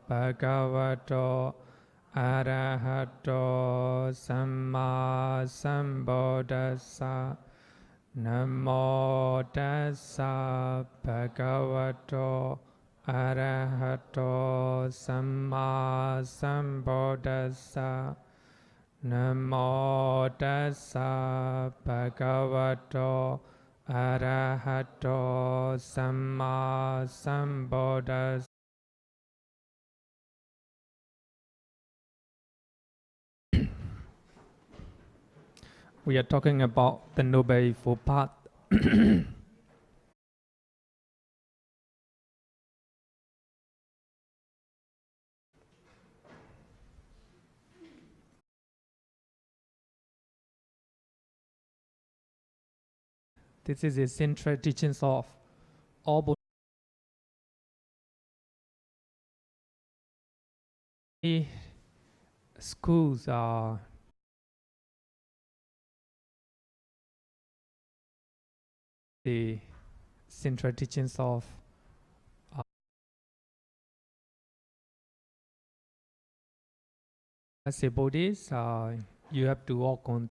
bhagavato arahato samma sambuddhassa. Namo tassa bhagavato arahato samma sambuddhassa. Namo tassa bhagavato arahato samma sambuddhassa. We are talking about the Noble Eightfold Path. This is the central teachings of all Buddha. Schools are the central teachings of as a Buddhist. You have to walk on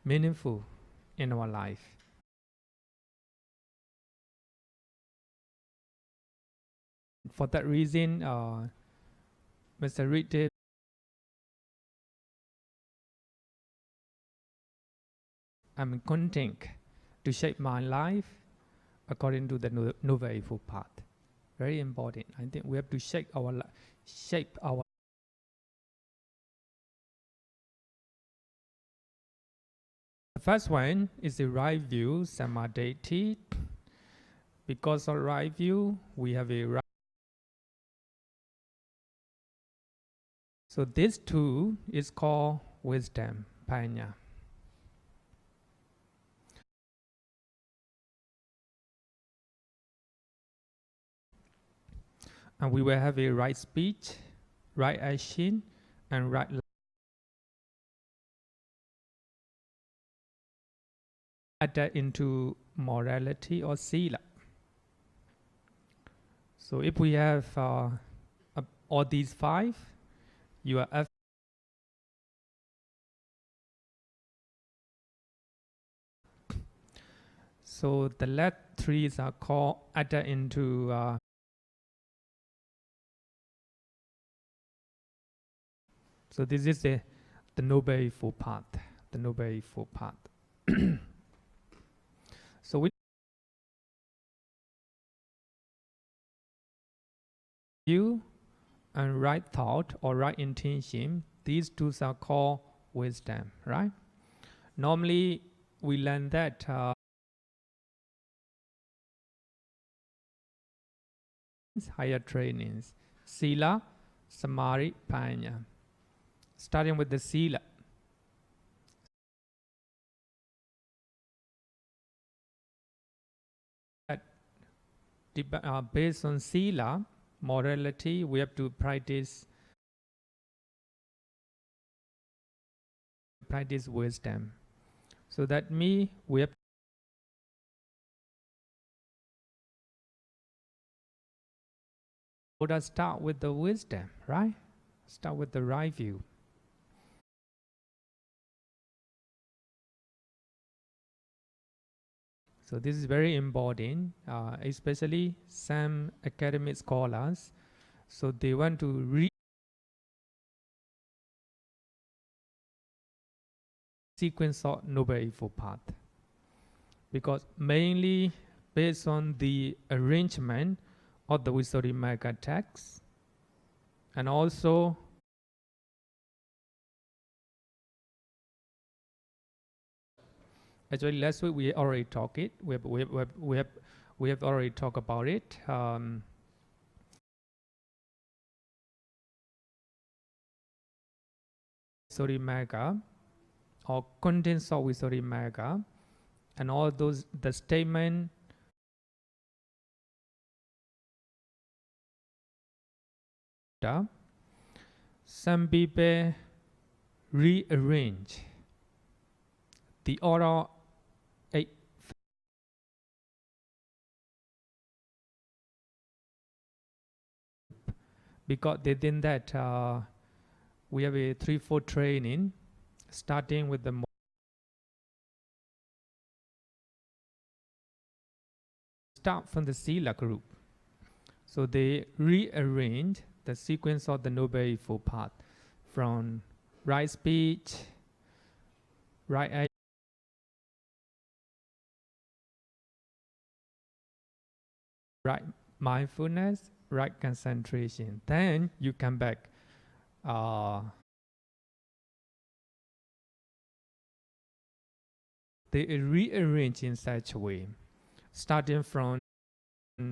meaningful in our life. For that reason, Mr. Reed, I'm content to shape my life according to the Noble Eightfold Path. Very important. I think we have to shape our The first one is the right view, samadhi. Because of right view, we have a right. So this two is called wisdom, panya. And we will have a right speech, right action, and right life. Add that into morality or sila. So if we have all these five, you are so the last three are called added into so this is the Noble Eightfold Path. The Noble Eightfold Path. So we view and right thought or right intention, these two are called wisdom, right? Normally we learn that higher trainings, sila, samadhi, panya. Starting with the sila. Based on sila, morality, we have to practice wisdom. So that means we have to start with the wisdom, right? Start with the right view. So this is very important, especially some academic scholars. So they want to read sequence of Noble Eightfold Path, because mainly based on the arrangement of the Visuddhimagga text, and also actually last week we already talked it. We have already talked about it. Visuddhimagga or contents of Visuddhimagga, and all those the statement some people rearrange the order because they think that we have a 3-4 training, starting with the start from the Sila group. So they rearrange the sequence of the Noble Eightfold Path from right speech, right action, right mindfulness, right concentration. Then you come back. They rearrange in such a way, starting from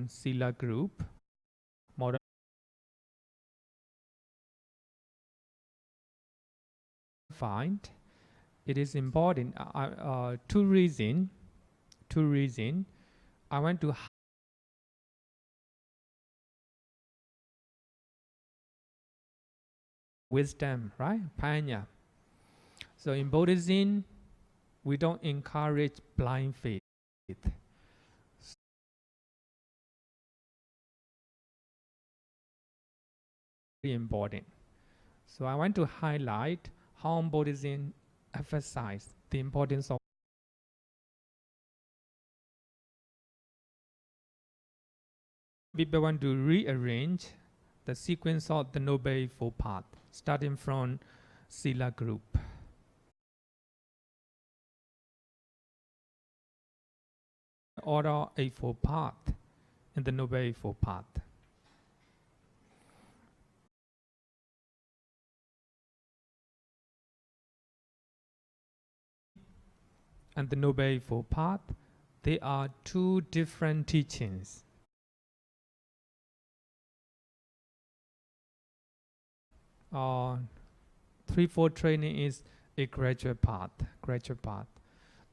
Sila group, model. Find it is important. Two reasons. I want to wisdom, right? Panya. So in Buddhism, we don't encourage blind faith. Very important. So I want to highlight how Buddhism emphasizes the importance of people want to rearrange the sequence of the Noble Eightfold Path, starting from Sila group. Order Eightfold Path in the Noble Eightfold Path. And the Noble Eightfold Path, they are two different teachings. Uh, 3-4 training is a gradual path.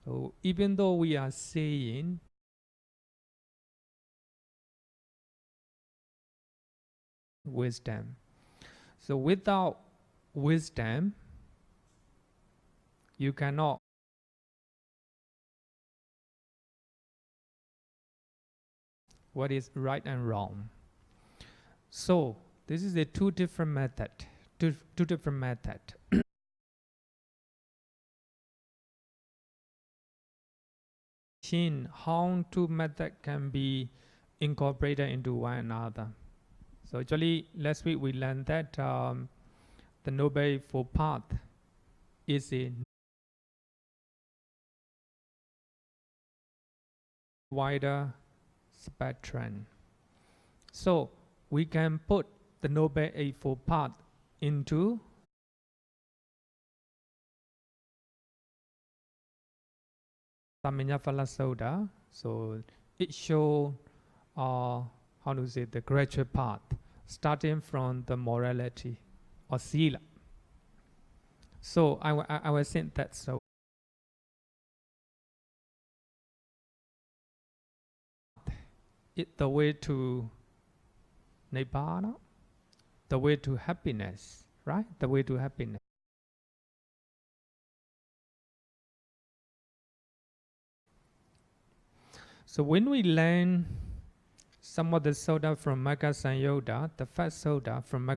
So even though we are saying wisdom, so without wisdom, you cannot what is right and wrong. So this is a two different method. How two methods can be incorporated into one another. So actually, last week we learned that the Noble Eightfold Path is a wider spectrum. So we can put the Noble Eightfold Path into Samyaphala Soda. So it shows how to say the gradual path, starting from the morality or sila. So I was saying that so it's the way to Nibbana, the way to happiness, right? The way to happiness. So when we learn some of the soda from Magga Sanyoga, the first soda from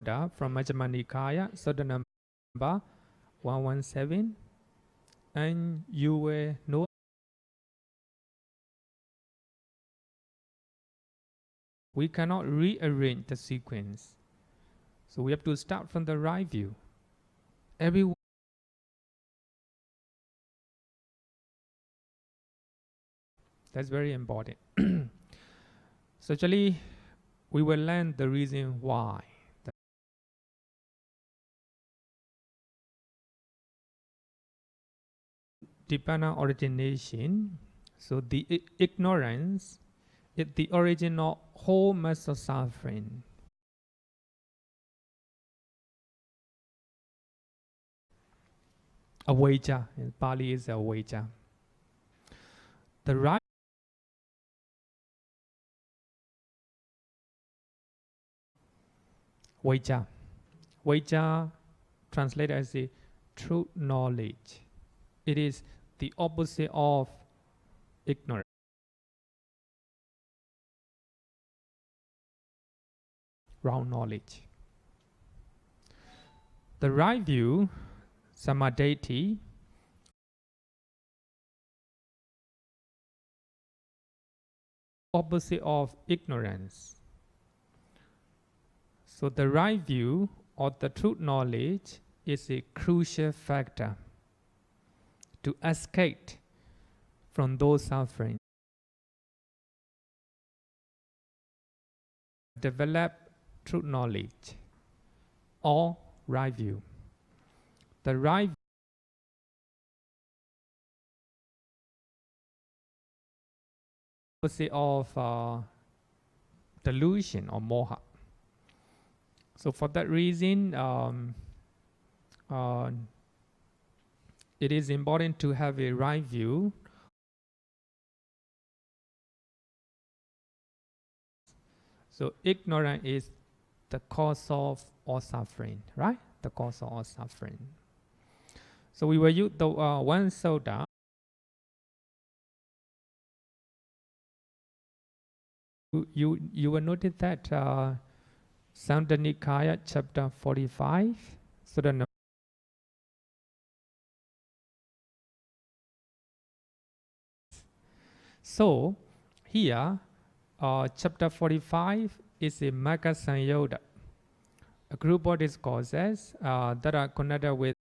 Majjhima Nikaya, soda number 117, and you will know we cannot rearrange the sequence. So we have to start from the right view. Everyone that's very important. So actually, we will learn the reason why. Dependent origination. So the ignorance is the origin of whole mass of suffering. Avijja, in Pali is avijja. The right Vijja translated as a true knowledge. It is the opposite of ignorance. wrong knowledge. The right view, samadhi, opposite of ignorance. So the right view or the truth knowledge is a crucial factor to escape from those suffering. Develop truth knowledge or right view. The right opposite of delusion or moha. So for that reason, it is important to have a right view. So ignorance is the cause of all suffering, right? The cause of all suffering. So we will use the one soda. You will notice that Samyutta Nikaya chapter 45. So here, chapter 45 is a Magga Sanyota, a group of discourses that are connected with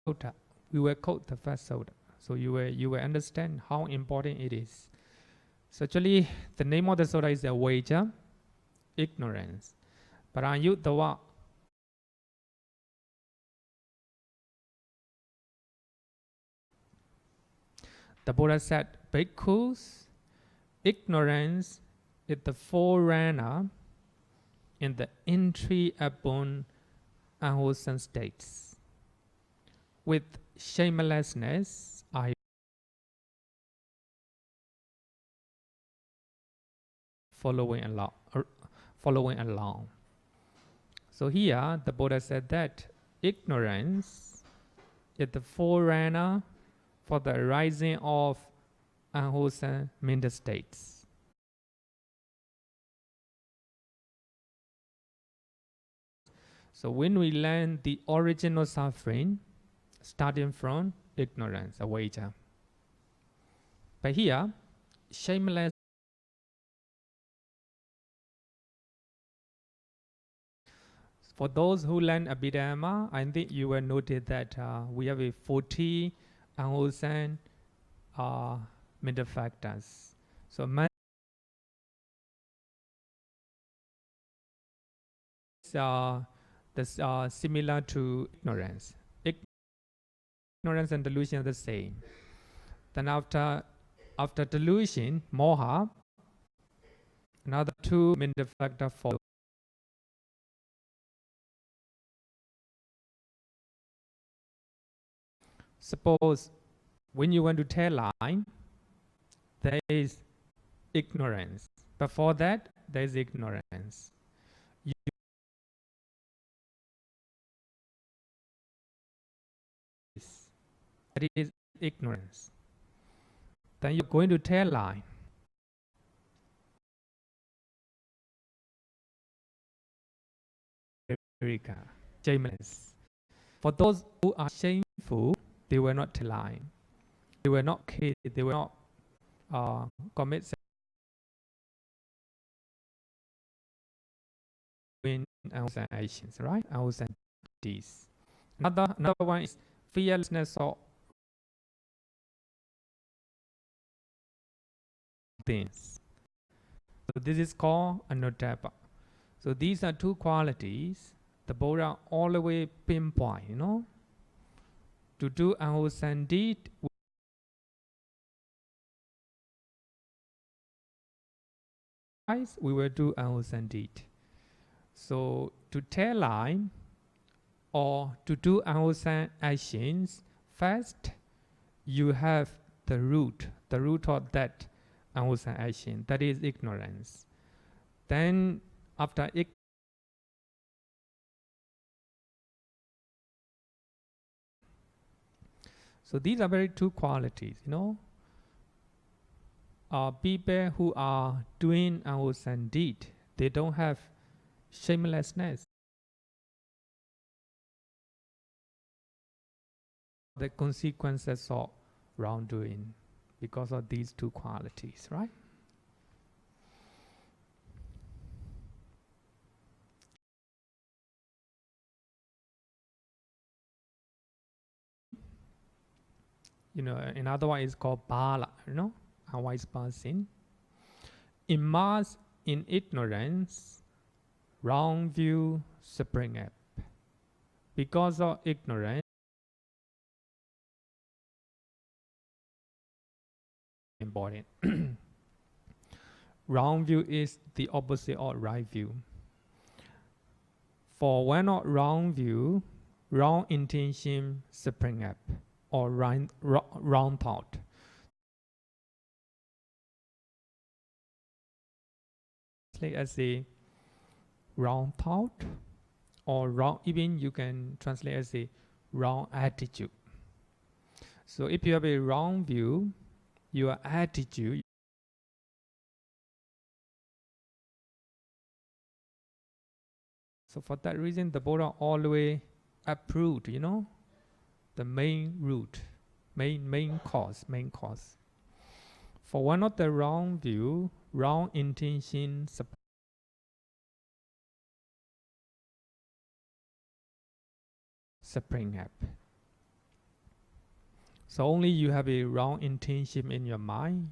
sutta. We will quote the first sutta, so you will understand how important it is. So actually, the name of the sutta is avijja, ignorance. But I use the word the Buddha said, bhikkhus, ignorance is the forerunner in the entry upon unwholesome states. With shamelessness, I following along. So here, the Buddha said that ignorance is the forerunner for the arising of unwholesome mental states. So when we learn the original suffering, starting from ignorance, avijja. But here, shameless. For those who learn Abhidhamma, I think you will notice that we have a 40 unwholesome mental factors. So similar to ignorance. Ignorance and delusion are the same. Then after delusion, moha, another two mental factors follow. Suppose when you want to tell lie, there is ignorance. Before that, there is ignorance. That is ignorance. Then you're going to tell lie. Shameless. For those who are shameful, they will not tell lie. They will not kill. They will not commit unwholesome actions, right? Unwholesome deeds. Another one is fearlessness or things. So this is called anuttapa. So these are two qualities the Buddha all the way pinpoint, to do unwholesome deed. We will do unwholesome deed. So to tell lie or to do unwholesome actions, first you have the root of that unwholesome action, that is ignorance. Then after so these are very two qualities, people who are doing unwholesome deed, they don't have shamelessness. The consequences of wrongdoing because of these two qualities, right? Another one is called bala, unwise person. Immersed in ignorance, wrong view spring up. Because of ignorance, important. Wrong view is the opposite of right view. For when not wrong view, wrong intention spring up, or wrong thought. As a wrong thought, or wrong, even you can translate as a wrong attitude. So if you have a wrong view, your attitude, so for that reason the Buddha always approved, the main root, main cause. For one of the wrong view, wrong intention spring up. So only you have a wrong intention in your mind,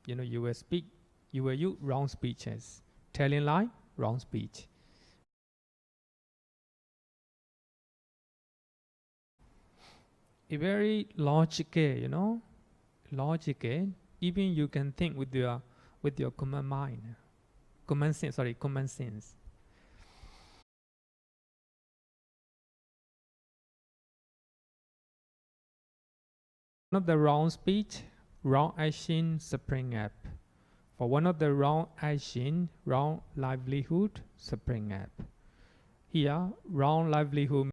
you will speak, you will use wrong speeches, telling lie, wrong speech. A very logical, even you can think with your common mind, common sense. One of the wrong speech, wrong action spring up. For one of the wrong action, wrong livelihood spring up. Here, wrong livelihood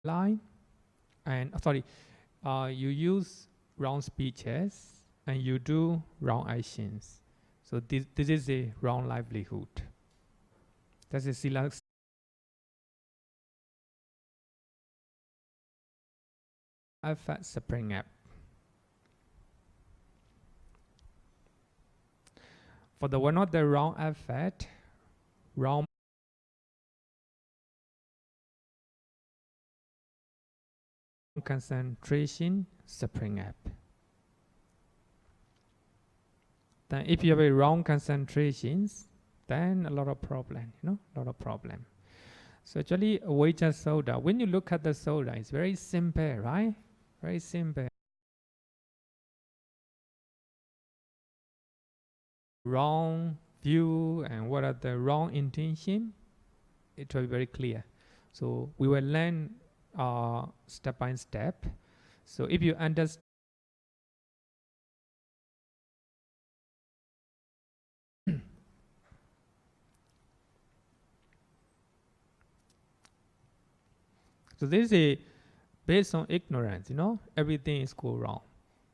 line, and you use wrong speeches and you do wrong actions. So this is a wrong livelihood. That's a sila effect spring up. For the one of the wrong effect, wrong concentration spring up. Then if you have a wrong concentrations, then a lot of problem, So actually avijja soda, when you look at the soda, it's very simple, right? Very simple. Wrong view and what are the wrong intention, it will be very clear. So we will learn step by step. So if you understand so this is based on ignorance, everything is go wrong.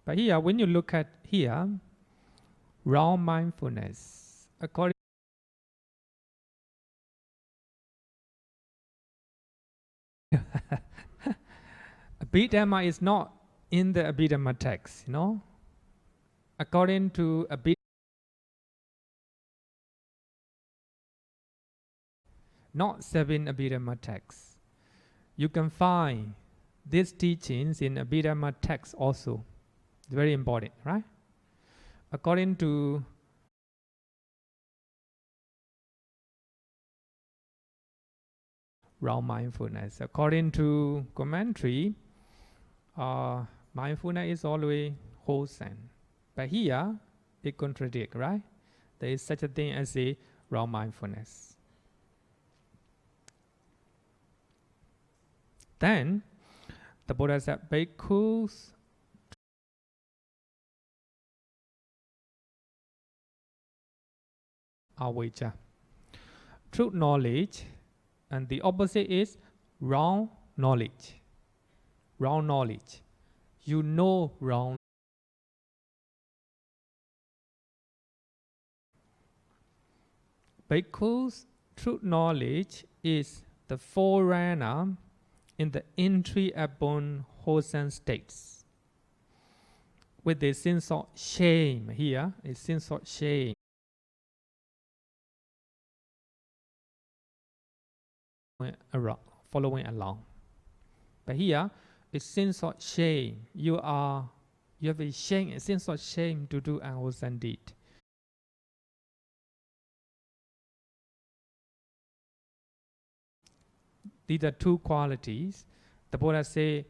But here, when you look at here, wrong mindfulness, according Abhidhamma is not in the Abhidhamma text, According to Abhidhamma, not 7 Abhidhamma texts. You can find these teachings in Abhidhamma text also. It's very important, right? According to wrong mindfulness, according to commentary, mindfulness is always wholesome. But here, it contradicts, right? There is such a thing as a wrong mindfulness. Then, the Buddha said, bhikkhus avijja. True knowledge, and the opposite is wrong knowledge. Wrong knowledge. you know wrong. Because true knowledge is the forerunner in the entry upon wholesome states. With a sense of shame here, a sense of shame. Following along. But here, a sense of shame. You have a shame, a sense of shame to do unwholesome deed. These are two qualities. The Buddha say,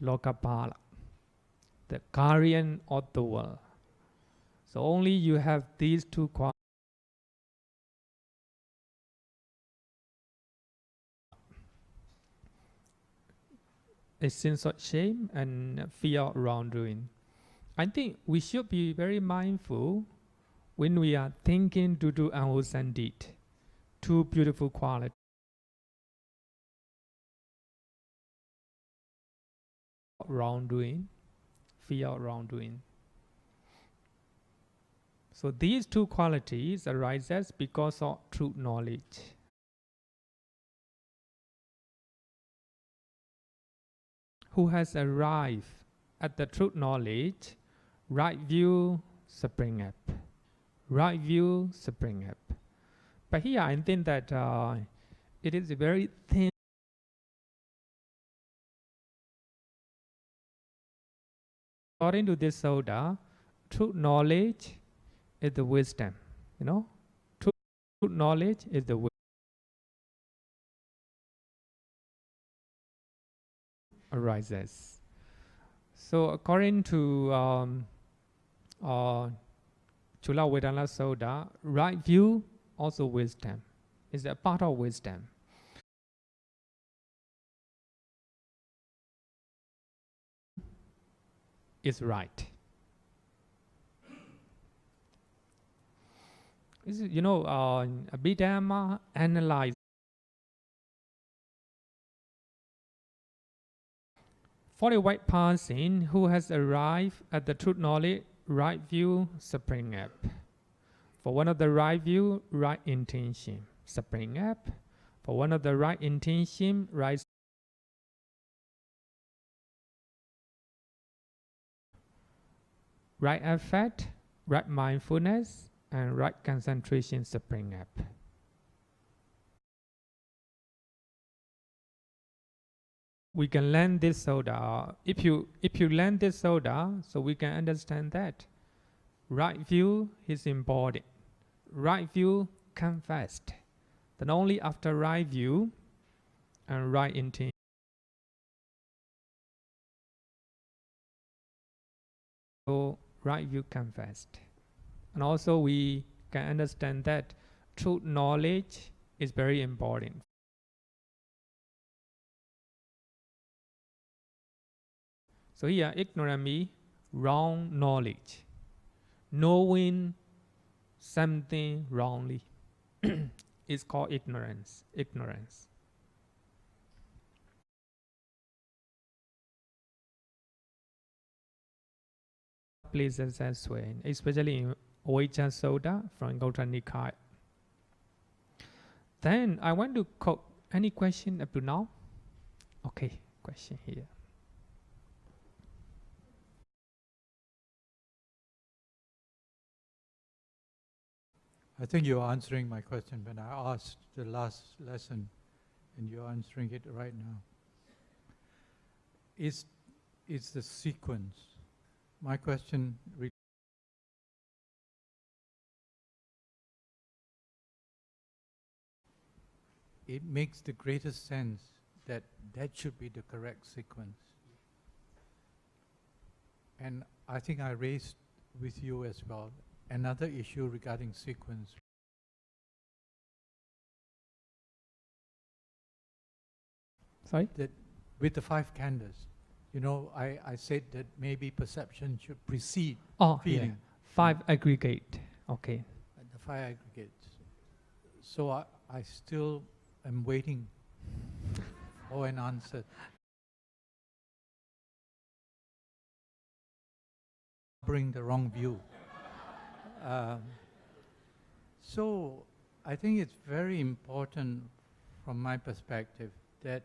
Cakkapala, the guardian of the world. So only you have these two qualities. A sense of shame and fear of wrongdoing. I think we should be very mindful when we are thinking to do unwholesome deed. Two beautiful qualities. Wrongdoing, fear of wrongdoing. So these two qualities arises because of true knowledge. Who has arrived at the truth knowledge, right view spring up. Right view spring up. But here I think that it is a very thin. According to this soda, true knowledge is the wisdom. You know, true knowledge is the wisdom. Arises. So according to Chula Vedana Soda, right view also wisdom is a part of wisdom. Is right. You know, Abhidhamma analyze 40 white person who has arrived at the truth knowledge, right view spring up. For one of the right view, right intention spring up. For one of the right intention, right effect, right mindfulness, and right concentration spring up. We can learn this soda. If you learn this soda, so we can understand that right view is embodied. Right view come first. Then only after right view and right intention. So right view come first. And also we can understand that true knowledge is very important. So here, ignorance, wrong knowledge, knowing something wrongly is called ignorance. Ignorance. Places as well, especially in Avijja Soda from Gauta Nikaya. Then I want to quote any question up to now. Okay, question here. I think you're answering my question when I asked the last lesson, and you're answering it right now. Is the sequence. My question it makes the greatest sense that should be the correct sequence. And I think I raised with you as well another issue regarding sequence. Sorry? That with the 5 khandhas, you know, I said that maybe perception should precede feeling. Yeah. 5 aggregate. Okay. The 5 aggregates. So I still am waiting for an answer. harboring the wrong view. So I think it's very important from my perspective that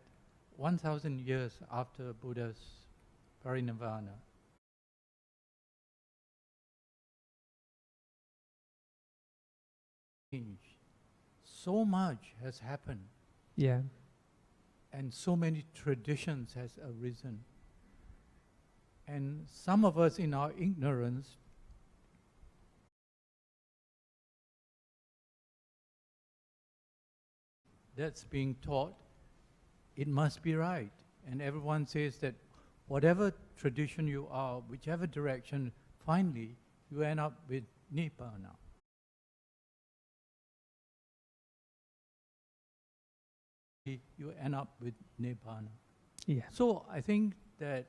1,000 years after Buddha's parinirvana, so much has happened. Yeah. And so many traditions has arisen. And some of us in our ignorance that's being taught, it must be right. And everyone says that whatever tradition you are, whichever direction, finally you end up with Nibbana. You end up with Nibbana. Yeah. So I think that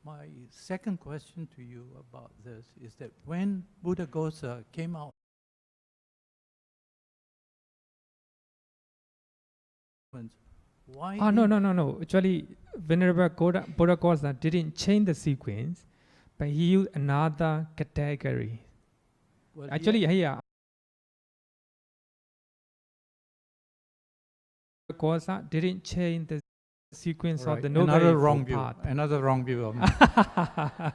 my second question to you about this is that when Buddhaghosa came out, why? No. Actually, Venerable Buddhaghosa didn't change the sequence, but he used another category. Well, Actually, here, Buddhaghosa didn't change the sequence of the Noble Eightfold Path. Another wrong view of me.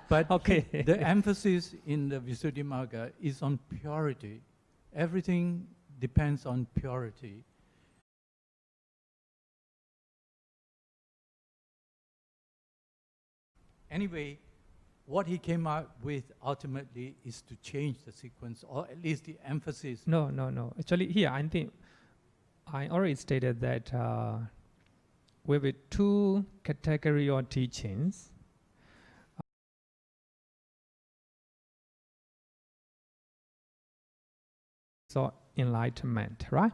But okay. The emphasis in the Visuddhimagga is on purity. Everything depends on purity. Anyway, what he came out with ultimately is to change the sequence, or at least the emphasis. No. Actually, here, I think I already stated that we have two category of teachings. So, enlightenment, right?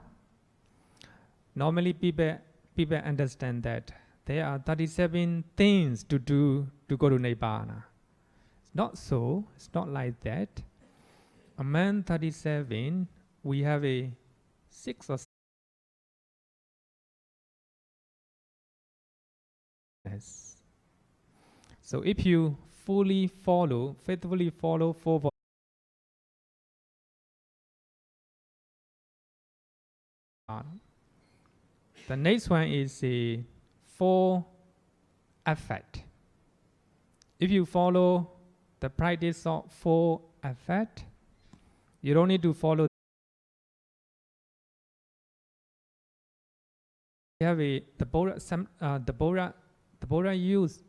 Normally, people understand that there are 37 things to do to go to Nibbana. It's not so. It's not like that. Among 37, we have a 6 or 7. Yes. So if you faithfully follow 4. The next one is a 4 effect. If you follow the practice of 4 effect, you don't need to follow. We have the Buddha used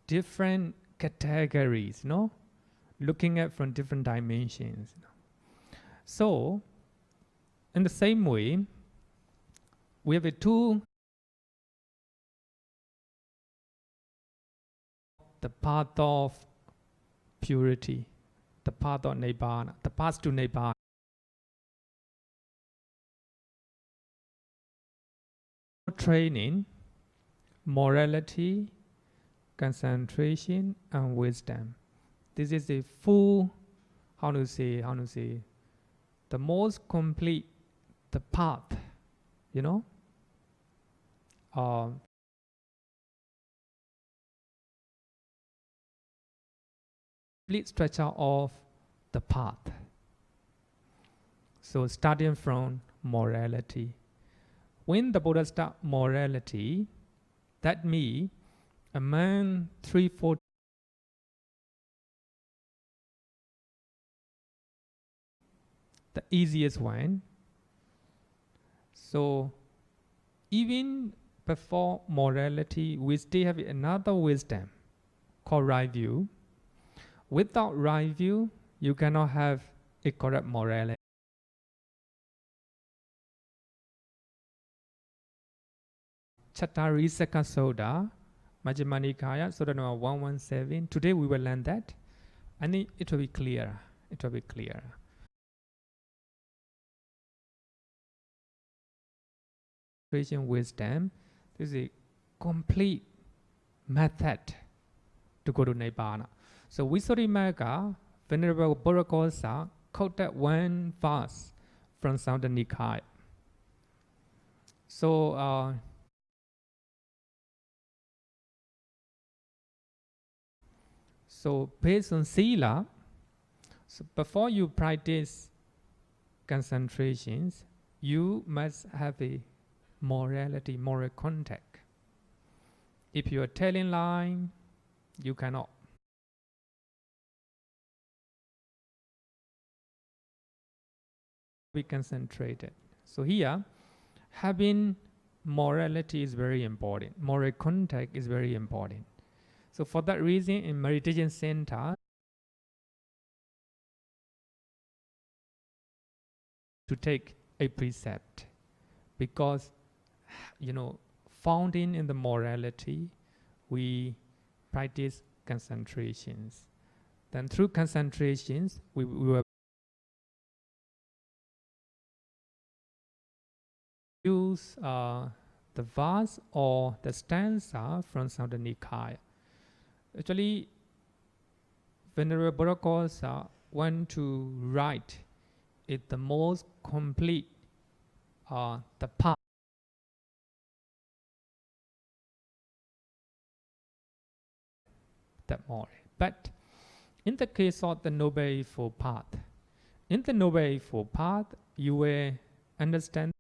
different categories, no? Looking at from different dimensions. So, in the same way, we have 2. The path of purity, the path of Nibbana, the path to Nibbana. Training, morality, concentration, and wisdom. This is a full, the most complete, the path, complete structure of the path. So starting from morality. When the Buddha start morality, that means among 3-4 the easiest one. So even before morality, we still have another wisdom called right view. Without right view, you cannot have a correct morality. Chattarisaka Soda, Majjhima Nikaya, Soda number 117. Today we will learn that. I think it will be clear. Wisdom. This is a complete method to go to Nibbana. So Visuddhimagga, Venerable Buddhaghosa quoted one verse from Sutta Nikaya. So based on Sila, So before you practice concentrations, you must have a morality, moral contact. If you are telling lie, you cannot. Be concentrated. So here, having morality is very important. Moral contact is very important. So for that reason, in meditation center, to take a precept, because founding in the morality, we practice concentrations. Then through concentrations, we will use the verse or the stanza from Sutta Nikaya. Actually, Venerable Buddha want to write it the most complete, the path. That more. But in the case of the Noble Eightfold Path, in the Noble Eightfold Path, you will understand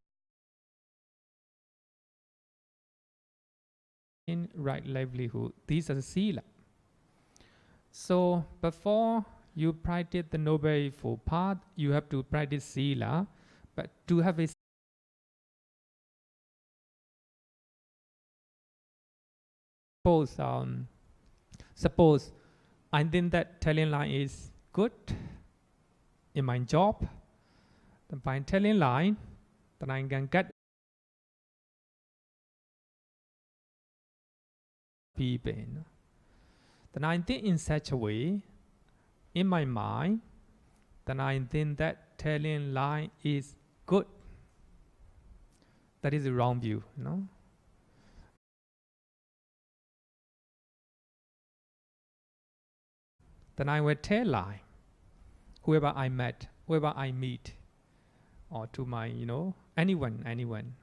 in right livelihood. These are the sila. So before you practice the Noble Eightfold Path, you have to practice sila. But to have a suppose I think that telling lie is good in my job. Then by telling lie, then I can get people. Then I think in such a way, in my mind, then I think that telling lie is good. That is the wrong view, Then I will tell lie, whoever I met, whoever I meet, or to my, anyone.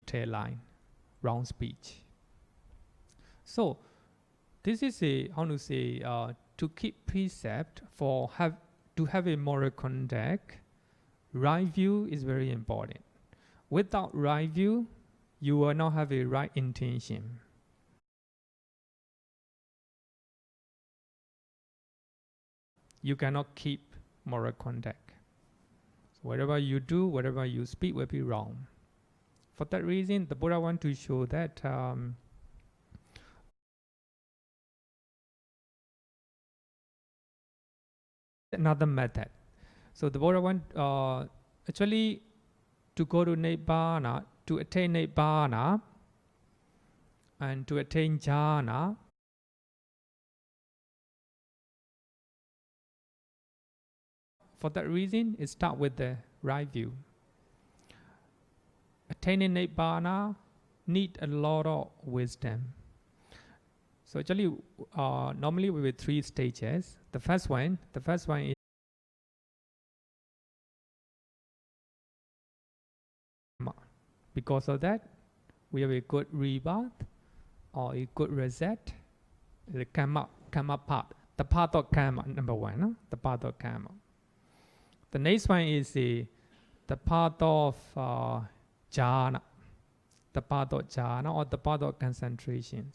Tell lie, wrong speech. So this is to keep precept to have a moral contact. Right view is very important. Without right view, you will not have a right intention. You cannot keep moral contact. So whatever you do, whatever you speak will be wrong. For that reason, the Buddha wants to show that another method. So the Buddha wants actually to go to Nibbana, to attain Nibbana and to attain jhana. For that reason, it starts with the right view. Attaining Nibbana need a lot of wisdom. So actually, normally we have 3 stages. The first one is because of that, we have a good rebirth or a good reset. The karma path, the path of karma, number 1, the path of karma. The next one is the path of jhana, the path of jhana or the path of concentration.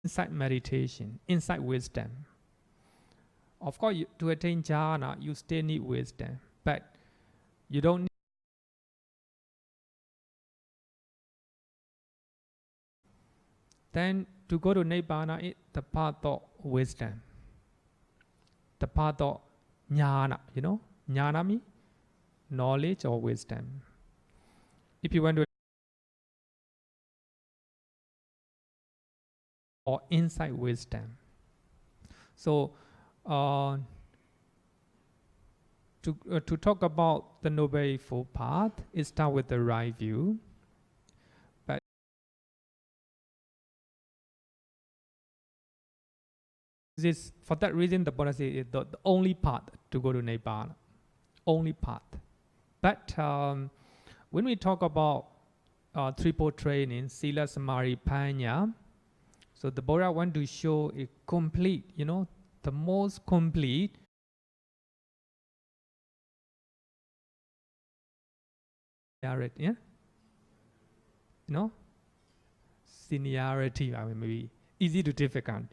Insight meditation, insight wisdom. Of course, to attain jhana, you still need wisdom, but you don't need. Then to go to Nibbana, it's the path of wisdom, the path of jnana. Jnana means knowledge or wisdom. If you want to or insight wisdom. So to talk about the Noble Eightfold Path, it starts with the right view. But this, for that reason, the Buddha says it's the only path to go to Nibbana. Only path. But when we talk about threefold training, Sila, Samadhi, Panya, so the Buddha want to show a complete, the most complete seniority, maybe easy to difficult.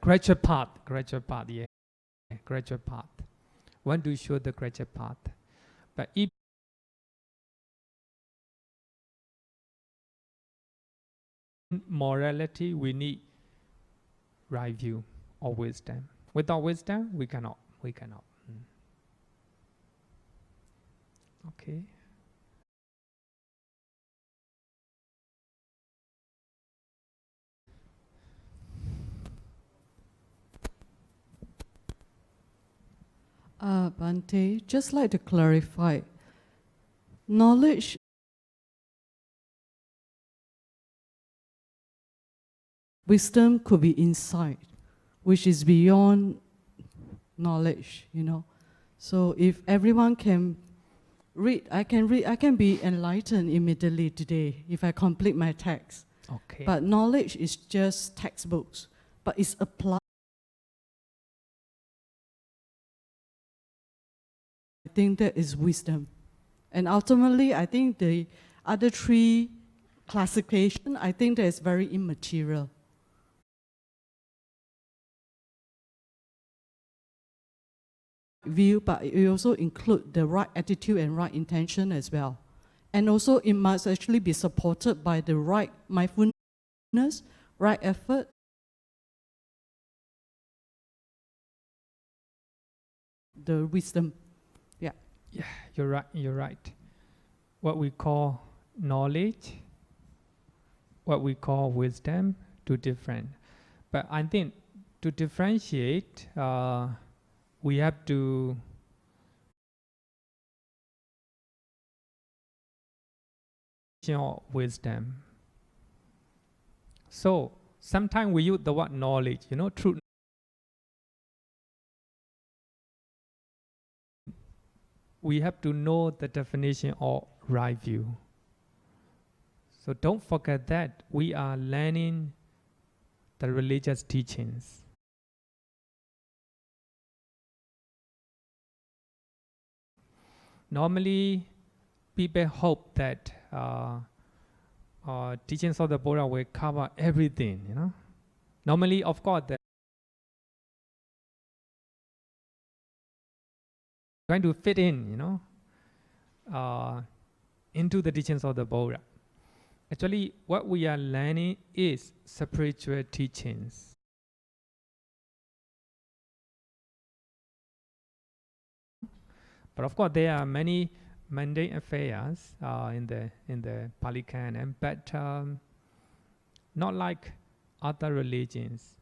Gradual path, yeah, gradual path. Want to show the gradual path. But if morality, we need right view or wisdom. Without wisdom, we cannot. Okay. Bhante, just like to clarify, knowledge wisdom could be insight, which is beyond knowledge, So if everyone can read, I can be enlightened immediately today if I complete my text. Okay. But knowledge is just textbooks, but it's applied. I think that is wisdom. And ultimately, I think the other three classification, I think that is very immaterial. View, but it also include the right attitude and right intention as well. And also it must actually be supported by the right mindfulness, right effort. The wisdom. Yeah, you're right. What we call knowledge, what we call wisdom, two different. But I think to differentiate, we have to wisdom. So sometimes we use the word knowledge, truth. We have to know the definition of right view. So don't forget that we are learning the religious teachings. Normally, people hope that teachings of the Buddha will cover everything, Normally, of course, trying to fit in, into the teachings of the Buddha. Actually, what we are learning is spiritual teachings. But of course, there are many mundane affairs in the Pali Canon, but not like other religions.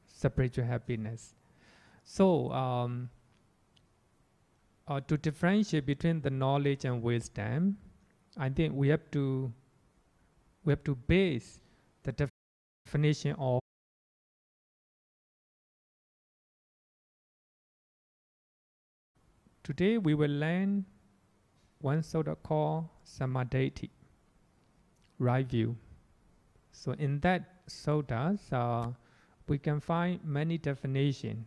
Spiritual happiness. So to differentiate between the knowledge and wisdom, I think we have to base the definition of. Today we will learn one sutta called samadhi, right view. So in that sutta, we can find many definitions.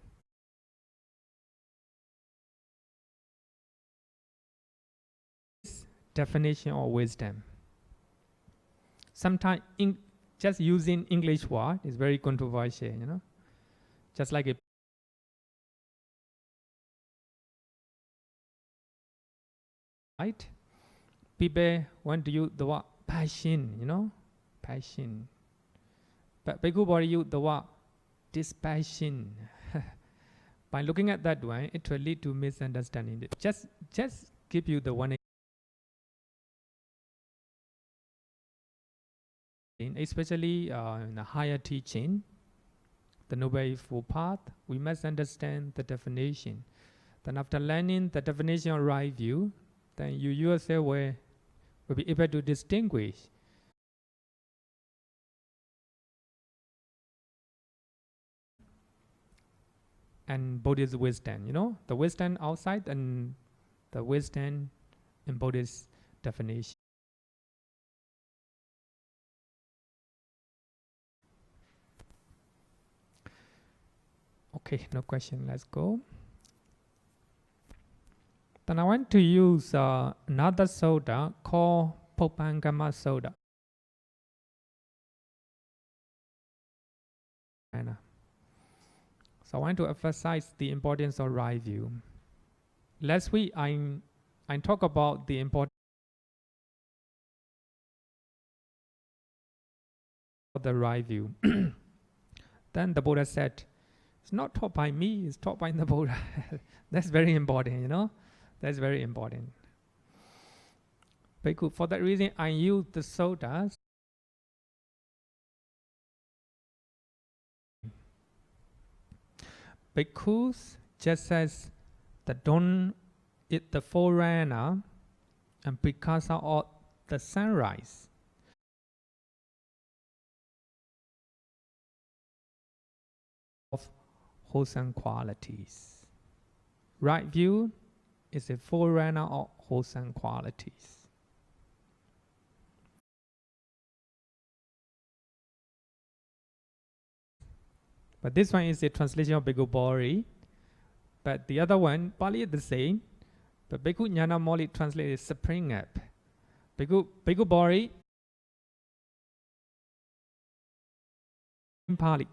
Definition of wisdom. Sometimes just using English word is very controversial, Just like a right? People want to use the word passion, passion. But Bhikkhu Bodhi use the word dispassion. By looking at that way, it will lead to misunderstanding. Just give you the one. Especially in the higher teaching, the Noble Eightfold Path, we must understand the definition. Then after learning the definition of right view, then you yourself will be able to distinguish and Buddhist wisdom. You know, the wisdom outside and the wisdom in Buddhist definition. Okay, no question. Let's go. Then I want to use another soda called Popangama soda. So I want to emphasize the importance of right view. Last week I talked about the importance of the right view. Then the Buddha said, it's not taught by me, it's taught by the Buddha. That's very important, you know. That's very important. Bhikkhu, for that reason, I use the sodas. Bhikkhus, just as the don't eat the Forerunner, and because of the sunrise, of wholesome qualities. Right view is a forerunner of wholesome qualities. But this one is a translation of Bhikkhu Bori. But the other one, Pali is the same. But Bhikkhu Jnana Moli translated spring up. Bhikkhu Bori in Pali.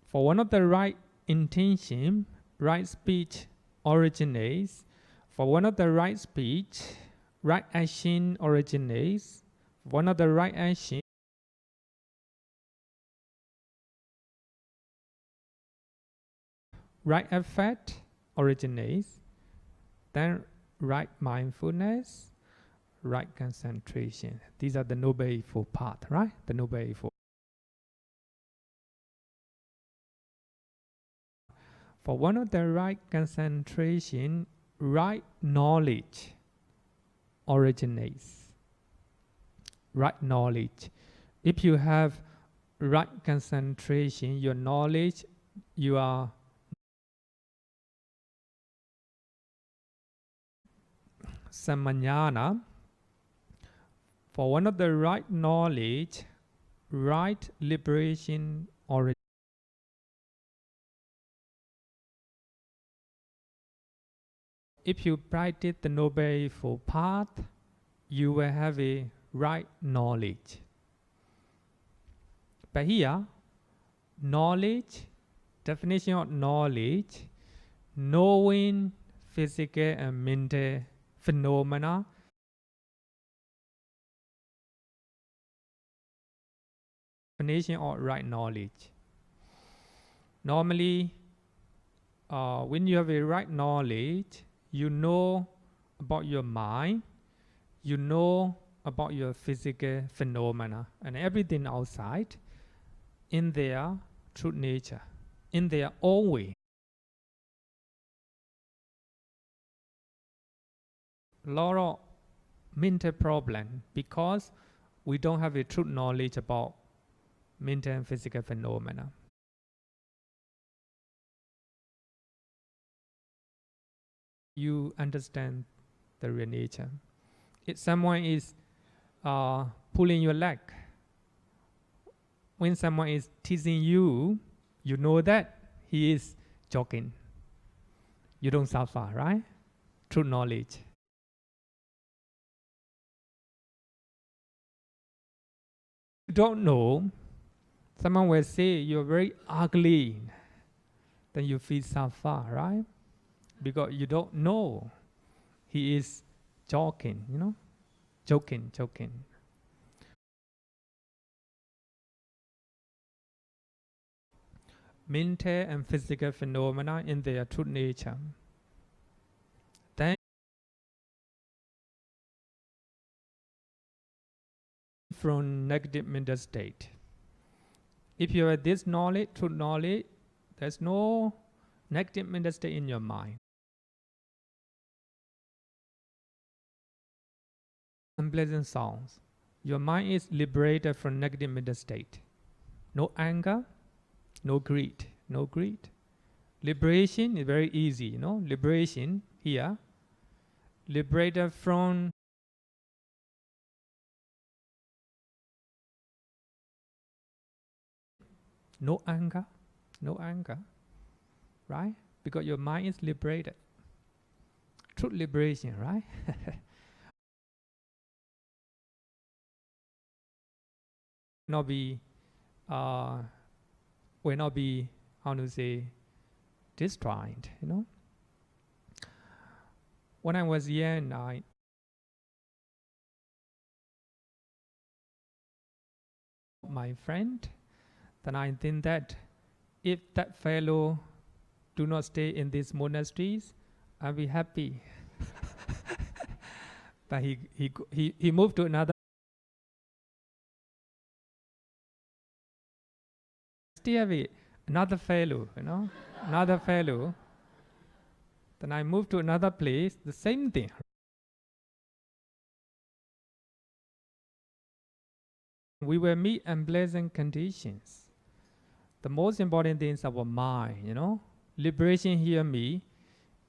For one of the right intention, right speech originates. For one of the right speech, right action originates. One of the right action, right effect originates. Then right mindfulness, right concentration. These are the Noble Eightfold Path, right? The Noble Eightfold. For one of the right concentration, right knowledge originates. Right knowledge. If you have right concentration, your knowledge, you are samanyana. For one of the right knowledge, right liberation originates. If you practice the Noble Eightfold Path, you will have a right knowledge. But here, knowledge, definition of knowledge, knowing physical and mental phenomena, definition of right knowledge. Normally, when you have a right knowledge, you know about your mind, you know about your physical phenomena and everything outside in their true nature, in their own way. A lot of mental problem because we don't have a true knowledge about mental and physical phenomena. You understand the real nature. If someone is pulling your leg, when someone is teasing you, you know that he is joking. You don't suffer, right? True knowledge. You don't know, someone will say you're very ugly, then you feel suffer, right? Because you don't know he is joking, you know, joking. Mental and physical phenomena in their true nature. Then from negative mental state. If you have this knowledge, true knowledge, there's no negative mental state in your mind. Unpleasant sounds. Your mind is liberated from negative mental state. No anger, no greed. Liberation is very easy, you know. Liberation here, liberated from no anger, right? Because your mind is liberated. True liberation, right? Not be, will not be, how to say, destroyed, you know. When I was young, my friend, then I think that if that fellow do not stay in these monasteries, I'll be happy. But he moved to another. Still have another fellow, you know, another fellow. Then I moved to another place, the same thing. We will meet unpleasant conditions. The most important thing is our mind, you know. Liberation here means,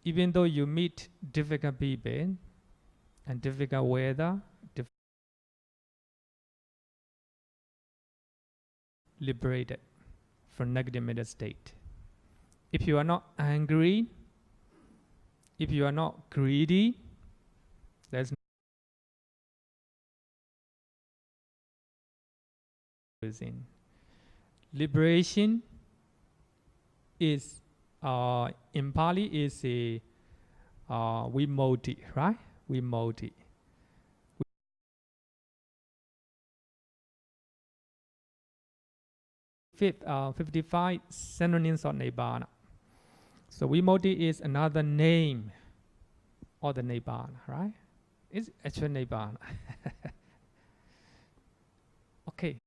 even though you meet difficult people and difficult weather, liberated from negative mental state. If you are not angry, if you are not greedy, there's no reason. Liberation is, in Pali, is a vimoti, right? Vimoti. 55 synonyms of Nibbana. So vimoti is another name of the Nibbana, right? It's actual Nibbana. Okay.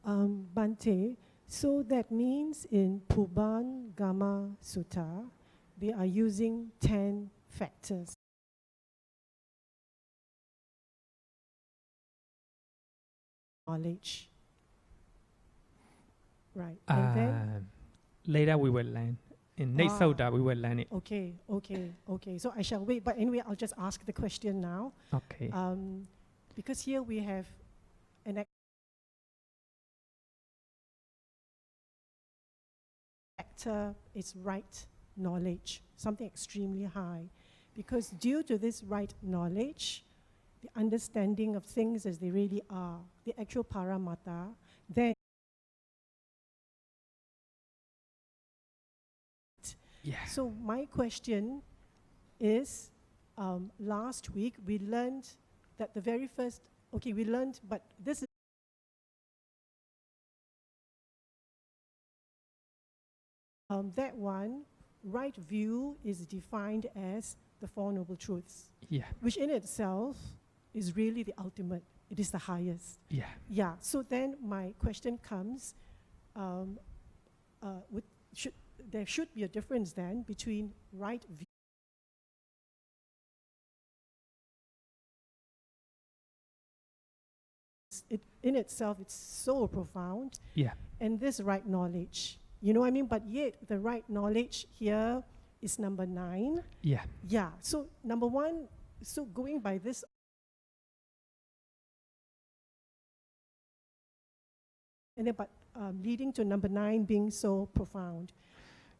Bhante, so that means in Puban Gama Sutta, they are using 10 factors. Knowledge. Right. And then later we will learn. In next sutta we will learn it. Okay. So I shall wait. But anyway, I'll just ask the question now. Okay. Because here we have an factor is right knowledge, something extremely high. Because due to this right knowledge, the understanding of things as they really are, the actual paramata, then yeah. So my question is, last week we learned that the very first, we learned, but this is that one, right view is defined as the Four Noble Truths. Yeah. Which in itself is really the ultimate. It is the highest. Yeah. Yeah. So then my question comes, there should be a difference then between right view in itself, it's so profound. Yeah. And this right knowledge. You know what I mean? But yet the right knowledge here is number 9. Yeah. Yeah. So number 1, so going by this, and then but leading to number 9 being so profound.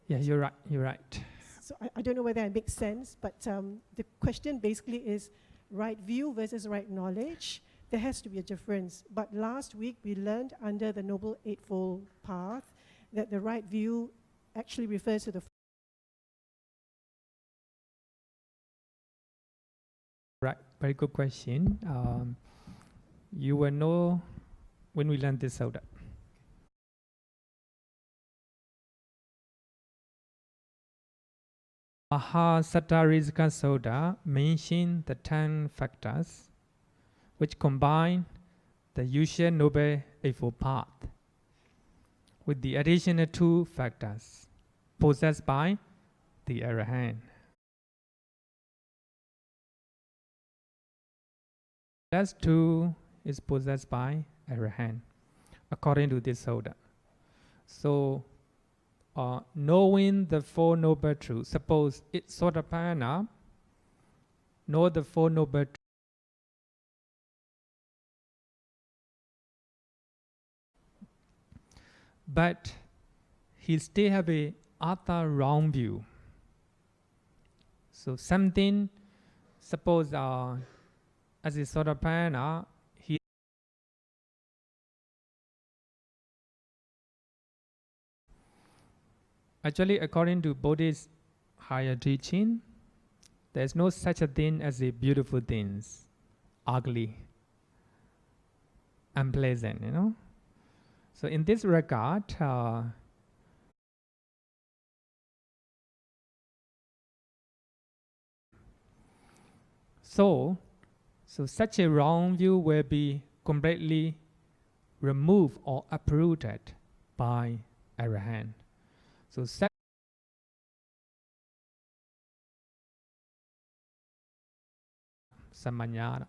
Yeah, you're right. So I don't know whether it makes sense, but the question basically is right view versus right knowledge. There has to be a difference. But last week we learned under the Noble Eightfold Path that the right view actually refers to the Right, very good question. You will know when we learn this sutta. Mahasattarizika Sutta mentions the 10 factors which combine the usual Noble Eightfold Path with the additional 2 factors possessed by the Arahant. Last 2 is possessed by Arahant. according to this Soda. So, knowing the Four Noble Truths, suppose it's Sotapanna, know the Four Noble Truths. But he still have a other wrong view. So something, suppose as a Sotapanna, he actually, according to Buddhist higher teaching, there's no such a thing as a beautiful things, ugly, unpleasant, you know. So in this regard, so such a wrong view will be completely removed or uprooted by Arahant. So Samanyana.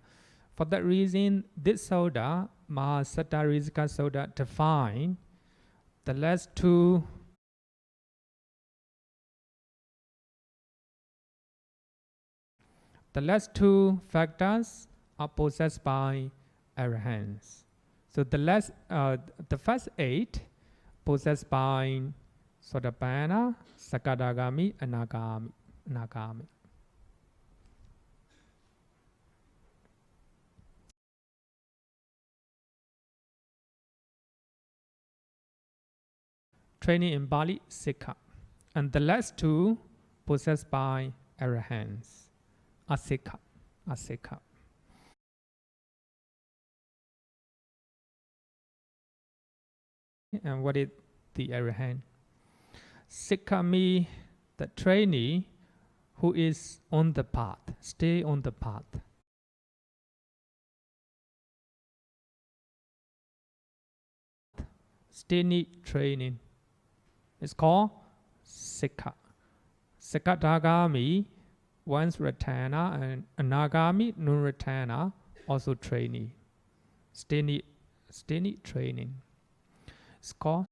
For that reason, this Soda, Mahasattarisika Soda, define the last two factors are possessed by Arahants. So the first 8 possessed by Sotapanna, Sakadagami, and Anagami. Training in Bali, Sikha. And the last 2 possessed by Arahants, Asikha. And what is the Arahant? Sikha means the trainee who is on the path, stay on the path. Still need training. It's called Sikha. Sakadagami, once Ratana, and Anagami, non-Ratana, also trainee. Still need training. It's called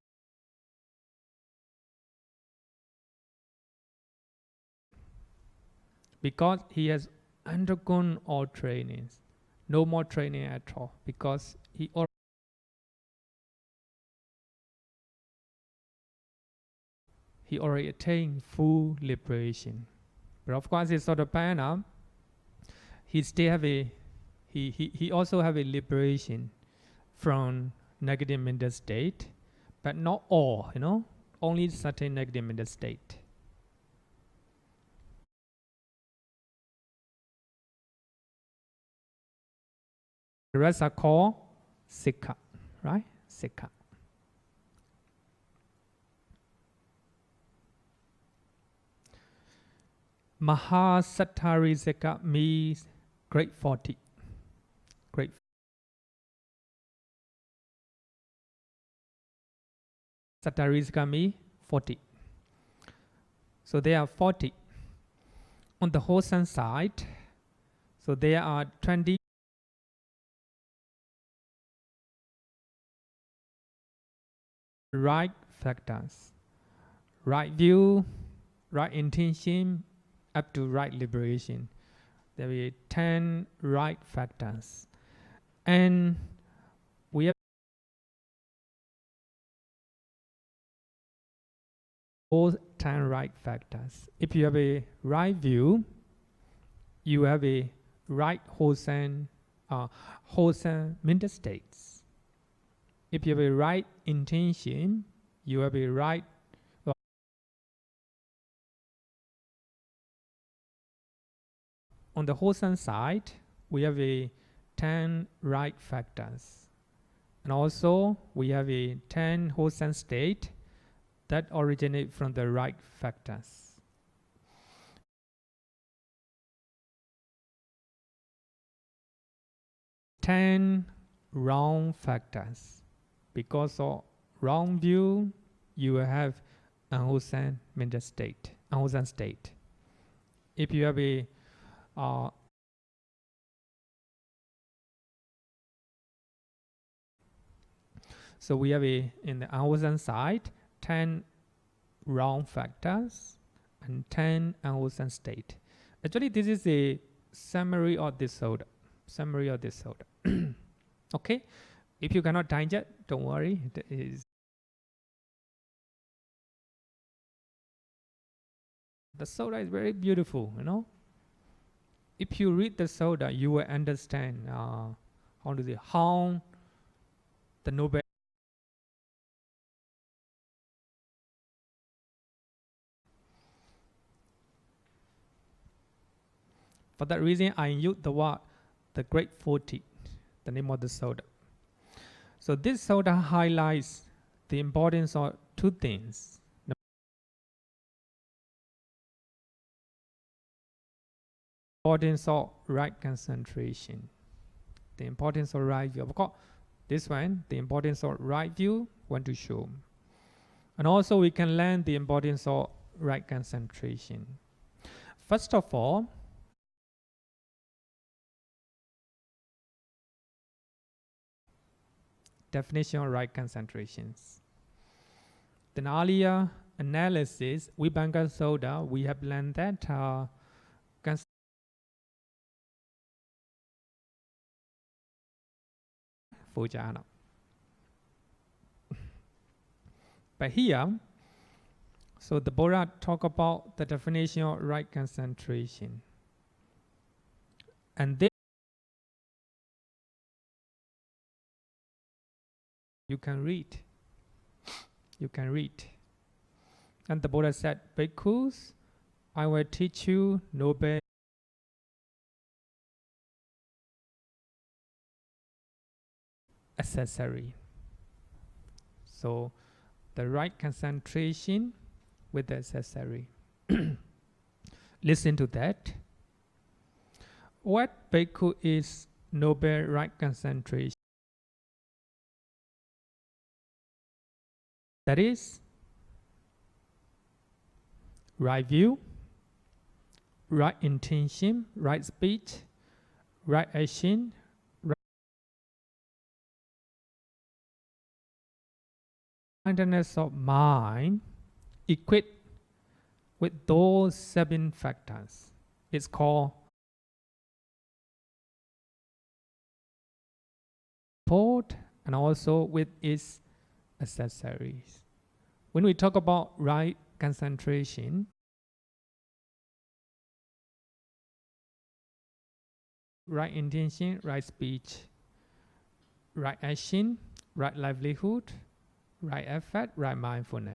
because he has undergone all trainings, no more training at all, because he already attained full liberation. But of course, it's sort of Sotapanna, he still have he also have a liberation from negative mental state, but not all, you know, only certain negative mental state. The rest are called Sikha, right? Sikha. Mahasattarisika means grade 40. Grade Sattarisika means 40. So there are 40. On the wholesome side, so there are 20 right factors. Right view, right intention, up to right liberation. There will be 10 right factors. And we have all 10 right factors. If you have a right view, you have a right wholesome mental states. If you have a right intention, you have a right on the wholesome side, we have a 10 right factors. And also, we have a 10 wholesome state that originate from the right factors. Ten wrong factors. Because of wrong view, you will have unwholesome mental state, unwholesome state. If you have a So we have in the unwholesome side 10 wrong factors and 10 unwholesome state. Actually, this is a summary of this soda. Okay, if you cannot digest, don't worry. The soda is very beautiful, you know. If you read the soda, you will understand how the Noble. For that reason, I use the word the Great 40, the name of the soda. So this soda highlights the importance of two things. The importance of right concentration. The importance of right view. Of course, this one, the importance of right view, want to show. And also we can learn the importance of right concentration. First of all, definition of right concentrations. In earlier analysis, Vibhanga Soda, we have learned that but here, so the Buddha talk about the definition of right concentration. And then you can read. And the Buddha said, Bhikkhus, I will teach you noble accessory. So the right concentration with the accessory. Listen to that. What Bhikkhu is noble right concentration? That is right view, right intention, right speech, right action, right mindfulness of mind equipped with those 7 factors. It's called support and also with its accessories. When we talk about right concentration, right intention, right speech, right action, right livelihood, right effort, right mindfulness.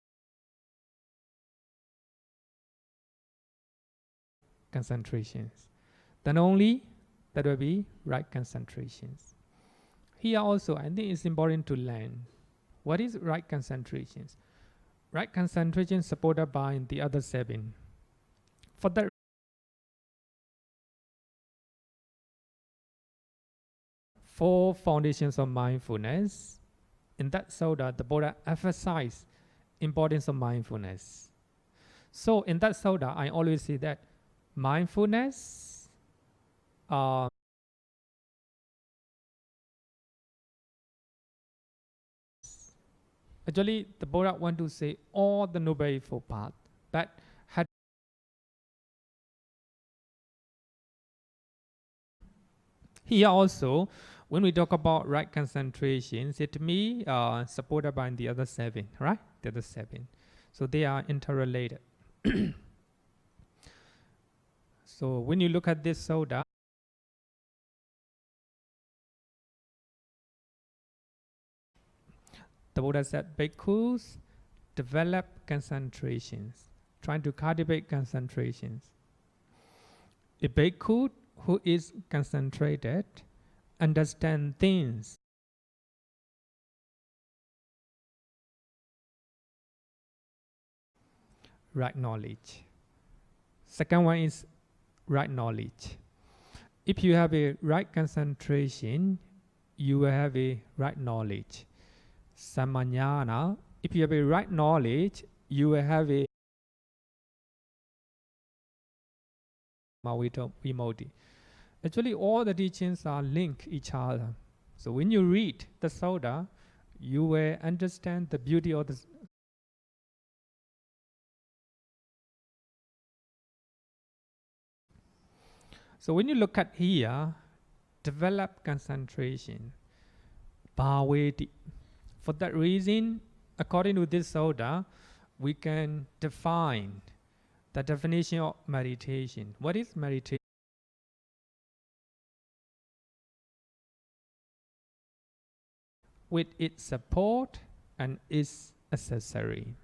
Concentrations. Then only that will be right concentrations. Here also, I think it's important to learn what is right concentrations. Right concentration supported by the other 7. For the 4 foundations of mindfulness, in that soda, the Buddha emphasized importance of mindfulness. So in that soda, I always say that mindfulness actually, the Buddha want to say all the Noble Eightfold Path, but had here also, when we talk about right concentrations, it may supported by the other 7, right? The other 7, so they are interrelated. So when you look at this soda, the Buddha said, Bhikkhus develop concentrations, trying to cultivate concentrations. A bhikkhu who is concentrated understand things. Right knowledge. Second one is right knowledge. If you have a right concentration, you will have a right knowledge. Samanyana, if you have a right knowledge, you will have a Vimodi. Actually, all the teachings are linked each other. So when you read the soda, you will understand the beauty of the. So when you look at here, develop concentration, bhaveti. For that reason, according to this soda, we can define the definition of meditation. What is meditation? With its support and its accessory.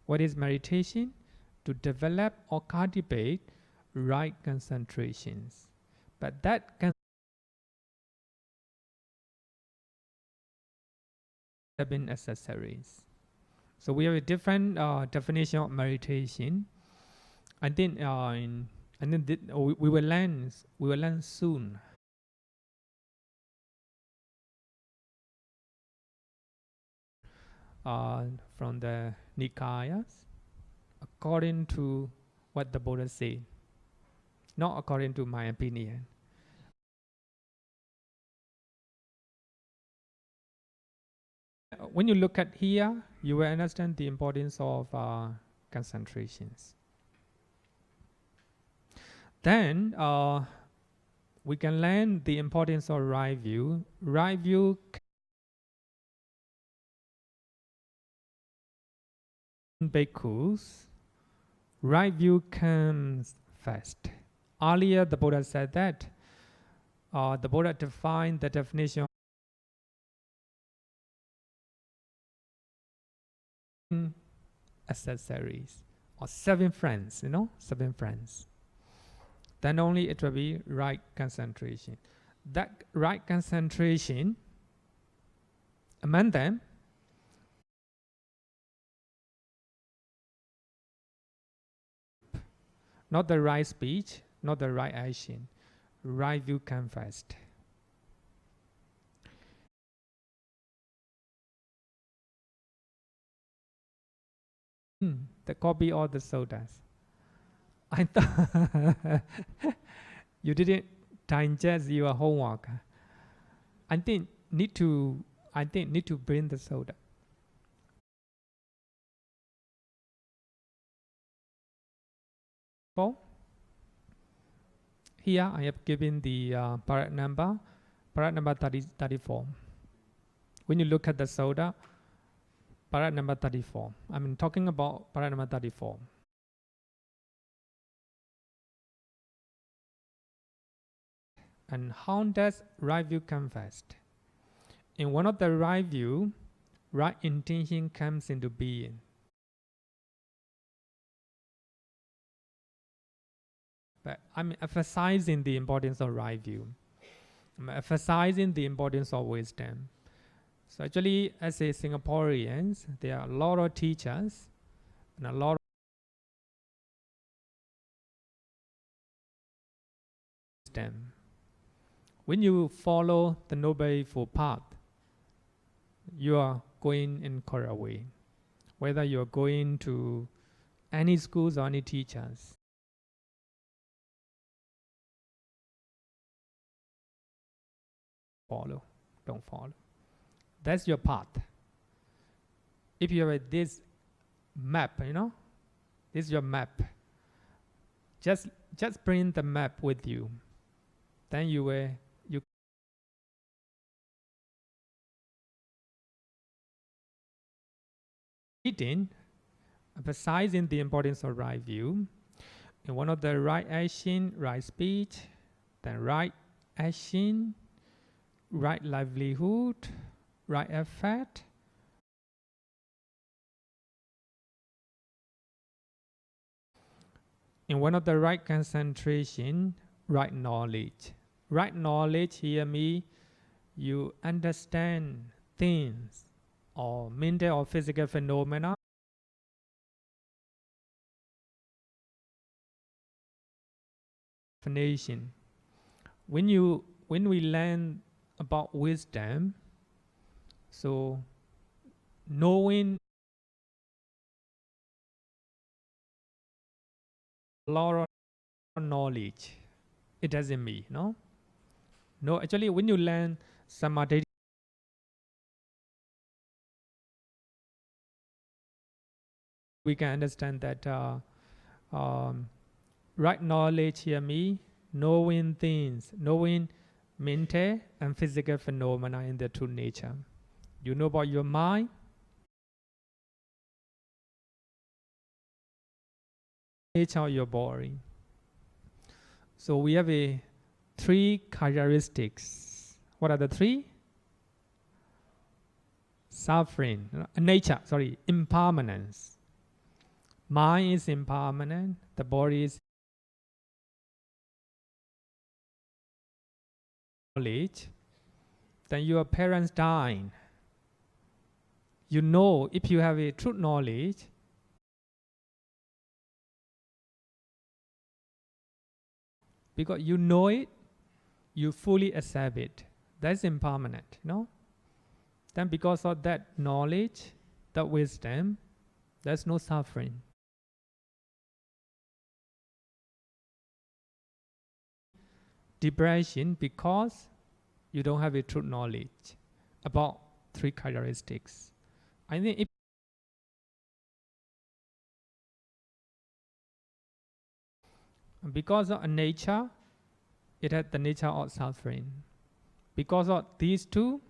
What is meditation? To develop or cultivate right concentrations. But that can have been accessories. So we have a different definition of meditation. I think we will learn soon. From the Nikayas, according to what the Buddha said, not according to my opinion. When you look at here, you will understand the importance of concentrations. Then we can learn the importance of right view. Right view bhikkhus, right view comes first. Earlier, the Buddha said that the Buddha defined the definition of accessories or 7 friends, 7 friends. Then only it will be right concentration. That right concentration, among them, not the right speech, not the right action. Right view comes first. The copy of the sodas. I thought you didn't digest your homework. I think need to bring the soda. Here I have given the part number 34. When you look at the soda, part number 34. I'm talking about part number 34. And how does right view come first? In one of the right view, right intention comes into being. But I'm emphasizing the importance of right view. I'm emphasizing the importance of wisdom. So actually, as a Singaporeans, there are a lot of teachers and a lot of wisdom. When you follow the Noble Eightfold Path, you are going in correct way. Whether you are going to any schools or any teachers, don't follow. That's your path. If you have this map, this is your map. Just bring the map with you. Then you eating, emphasizing the importance of right view. In one of the right action, right speech, then right action, right livelihood, right effect. In one of the right concentration, right knowledge. Right knowledge here means you understand things or mental or physical phenomena. Definition. When we learn about wisdom, so knowing a lot of knowledge, it doesn't mean, no, actually when you learn samadhi we can understand that right knowledge here means knowing things, knowing mental and physical phenomena in their true nature. You know about your mind, nature of your body. So we have three characteristics. What are the three? Suffering, impermanence. Mind is impermanent, the body is knowledge. Then your parents dying. You know, if you have a true knowledge, because you know it, you fully accept it. That's impermanent, Then because of that knowledge, that wisdom, there's no suffering. Depression because you don't have a true knowledge about three characteristics. I think because of nature, it had the nature of suffering. Because of these two,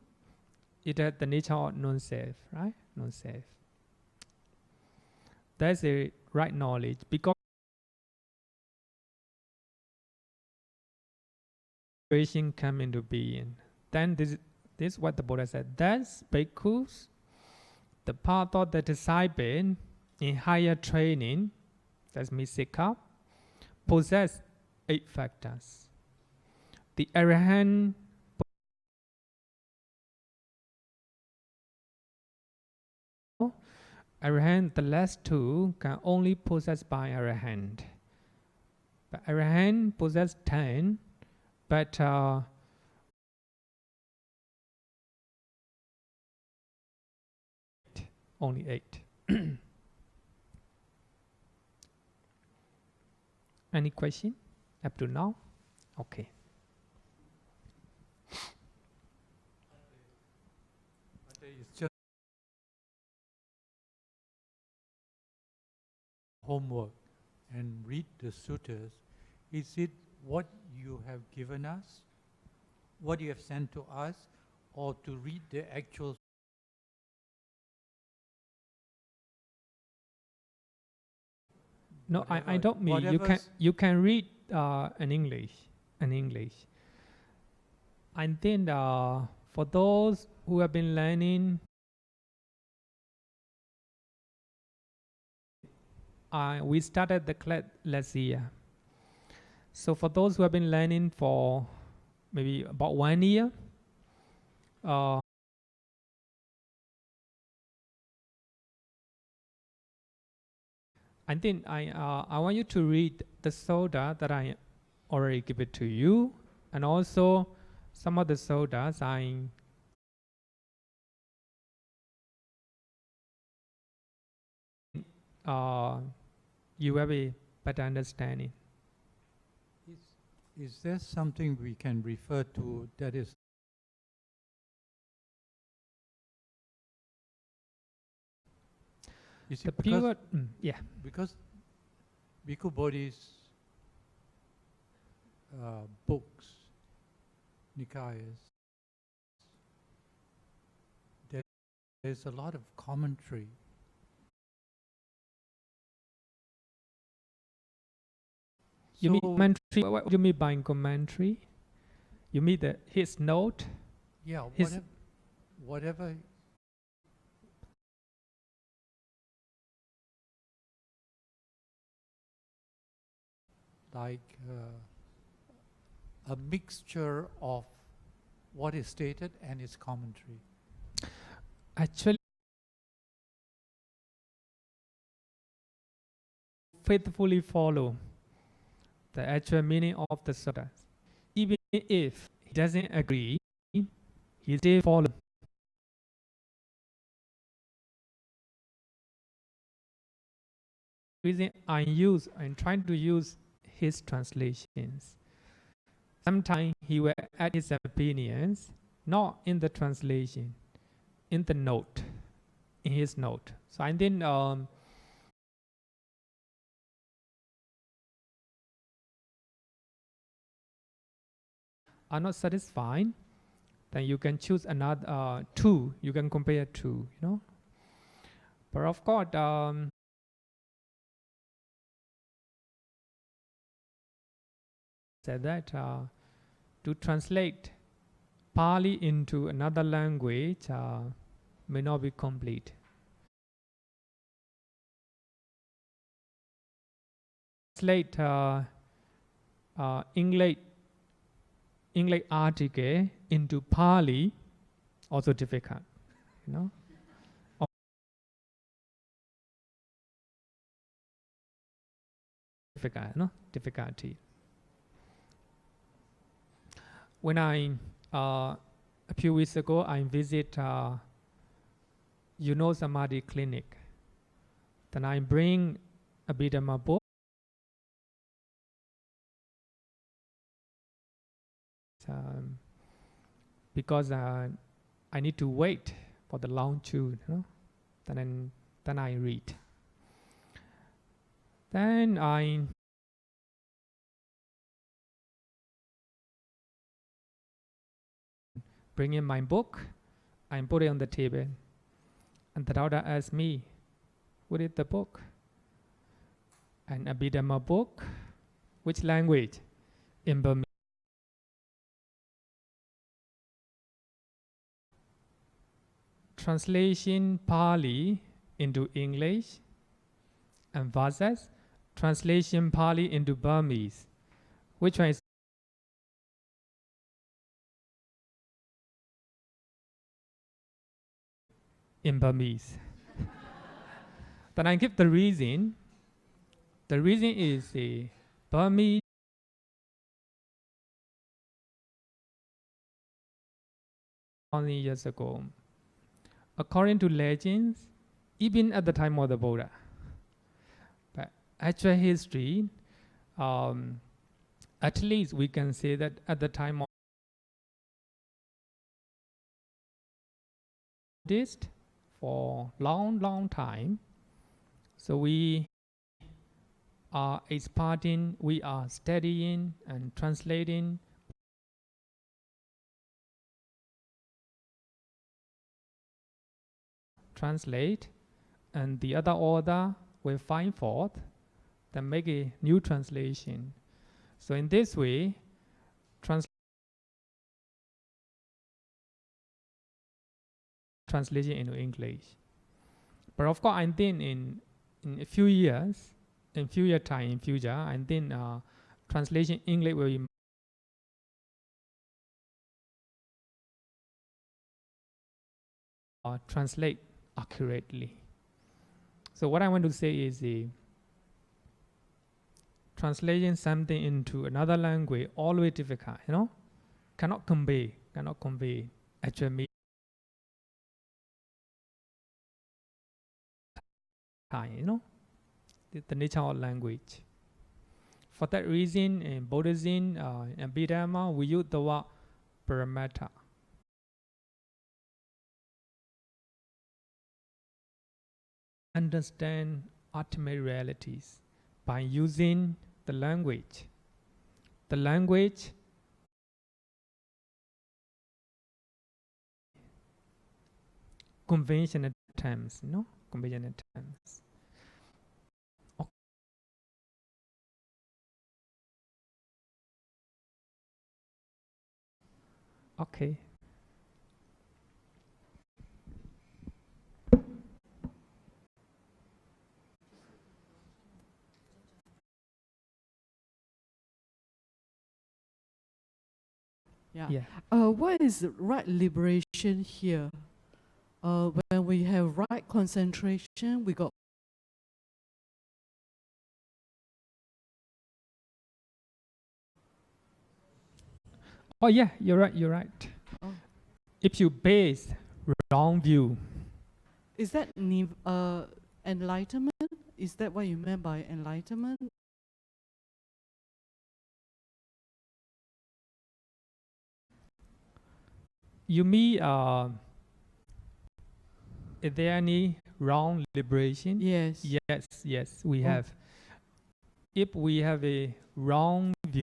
it had the nature of non-self, right? Non-self. That's a right knowledge. Because creation come into being, then this is what the Buddha said. That's bhikkhus, the path of the disciple in higher training, that's Misika, possess 8 factors. The Arahant the last 2 can only possess by Arahant. But Arahant possess 10, but only 8. Any question up to now? Okay. It's just homework and read the suttas. Is it what you have given us, what you have sent to us, or to read the actual? No, I don't mean you can read in English. I think for those who have been learning, we started the class last year. So for those who have been learning for maybe about 1 year, I think I want you to read the soda that I already give it to you, and also some of the sodas you have a better understanding. Is there something we can refer to that is you see, because Bhikkhu Bodhi's books, Nikayas, there's a lot of commentary. You mean commentary? What do you mean by commentary? You mean his note? Yeah, whatever. Like a mixture of what is stated and its commentary. Actually, faithfully follow the actual meaning of the sutta. Even if he doesn't agree, he still follow. Reason I'm trying to use his translations. Sometimes he will add his opinions, not in the translation, in the note, in his note. So I think are not satisfied, then you can choose another two. You can compare two, you know. But of course, said that to translate Pali into another language may not be complete. Translate English article into Pali also difficult, you know. Difficulty. When I a few weeks ago I visit Samadhi clinic, then I bring a Abhidhamma book. Because I need to wait for the long queue, you know? Then I read. Then I bring in my book, I put it on the table, and the daughter asked me, "What is the book?" An Abhidhamma book. Which language? In Burmese. Translation Pali into English, and versus translation Pali into Burmese. Which one is in Burmese? Then I give the reason. The reason is the Burmese only years ago. According to legends, even at the time of the Buddha, but actual history, at least we can say that at the time of this for long time. So we are exporting, we are studying and translating translate, and the other order will find forth, then make a new translation. So in this way, translation into English. But of course, I think in a few years, in future, I think translation English will be translate accurately. So what I want to say is the translating something into another language always difficult, you know, cannot convey actual meaning, you know, the nature of language. For that reason, in Buddhism and Abhidhamma, we use the word paramatta. Understand ultimate realities by using the language. The language conventional terms, you know, conventional terms. Okay. Yeah. What is right liberation here? When we have right concentration, we got. Oh yeah, you're right. Oh. If you base wrong view. Is that enlightenment? Is that what you meant by enlightenment? You mean, is there any wrong liberation? Yes. Yes, we have. If we have a wrong view,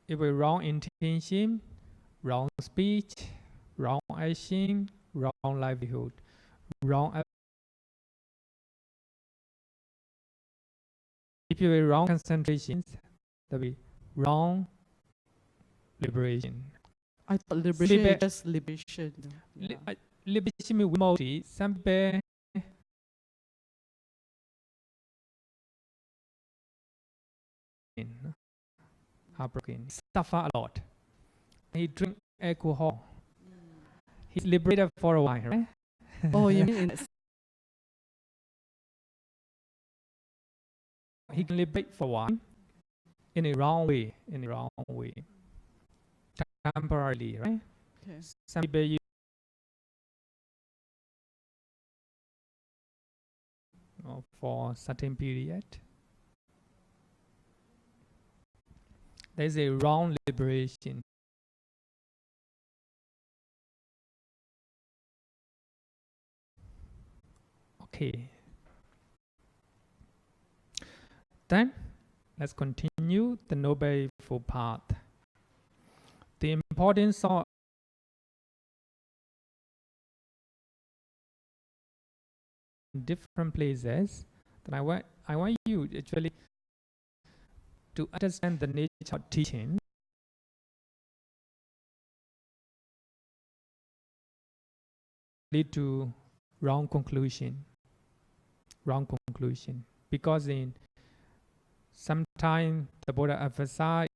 if we wrong intention, wrong speech, wrong action, wrong livelihood, wrong. If you have wrong concentrations, there will be wrong liberation. I thought liberation is just liberation. Yeah. Liberation means multi. Some people heartbroken, suffer a lot. He drink alcohol. He's liberated for a while, right? Oh, you mean He can liberate for a while in a wrong way, temporarily, right? okay. Some people use for certain period. There is a wrong liberation. Okay. Then let's continue the Noble Eightfold Path. The importance of different places. Then I want you actually to understand the nature of teaching. Lead to wrong conclusion. Because in sometimes the Buddha emphasized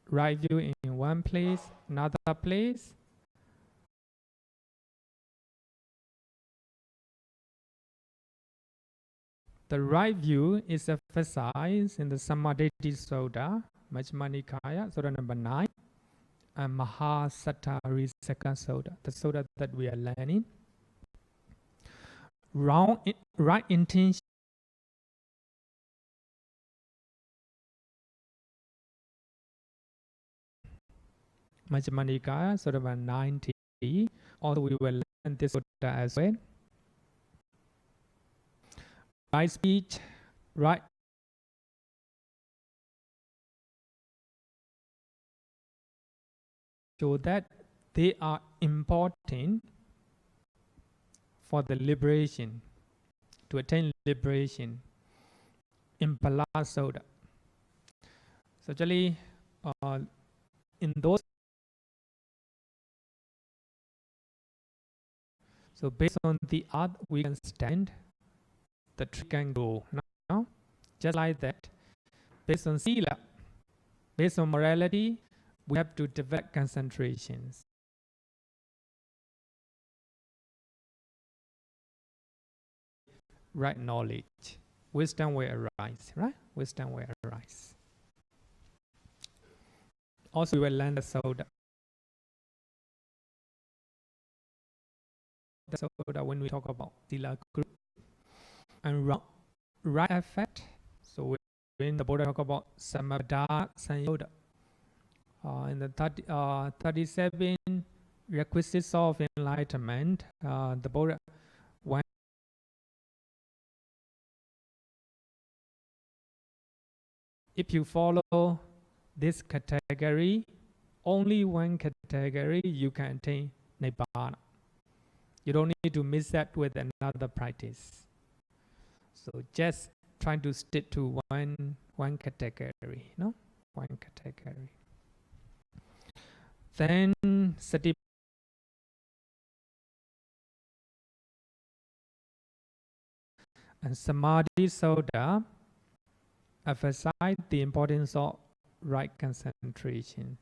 right view in one place, another place. The right view is emphasized in the Samadhi Sutta, Majjhima Nikaya, Sutta number 9, and Mahasattarisaka Sutta, the Sutta that we are learning. Right intention Majjhima Nikaya, Sutta number 90. Also, we will learn this Sutta as well. Right speech, right so that they are important for the liberation, to attain liberation in Pala Sutta. So actually, in those, so based on the art, we can stand, the tree can grow. Now, just like that, based on sila, based on morality, we have to develop concentrations. Right knowledge, wisdom will arise, right? Wisdom will arise. Also, we will learn the Sutta. The Sutta when we talk about sila group and right effect. So when the Buddha talk about samadha sanyoga, in the 37 requisites of enlightenment, the Buddha, when if you follow this category, only one category, you can attain Nibbana. You don't need to mix that with another practice. So just trying to stick to one category, no? One category. Then sati and Samadhi Sutta emphasize the importance of right concentrations.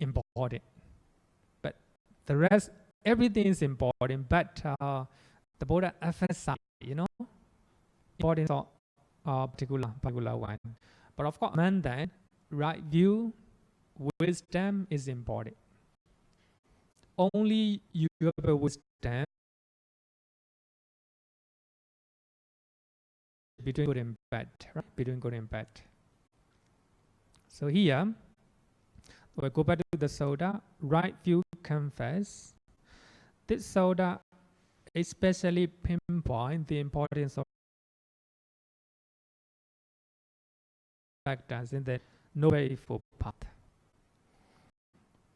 Important. But the rest, everything is important, but the Buddha emphasized, importance of particular one. But of course, man, that right view, wisdom is important. Only you have a wisdom between good and bad, right? Between good and bad. So here, we go back to the Sutta, right view confess. This Sutta especially pinpoint the importance of factors in the Noble Eightfold Path.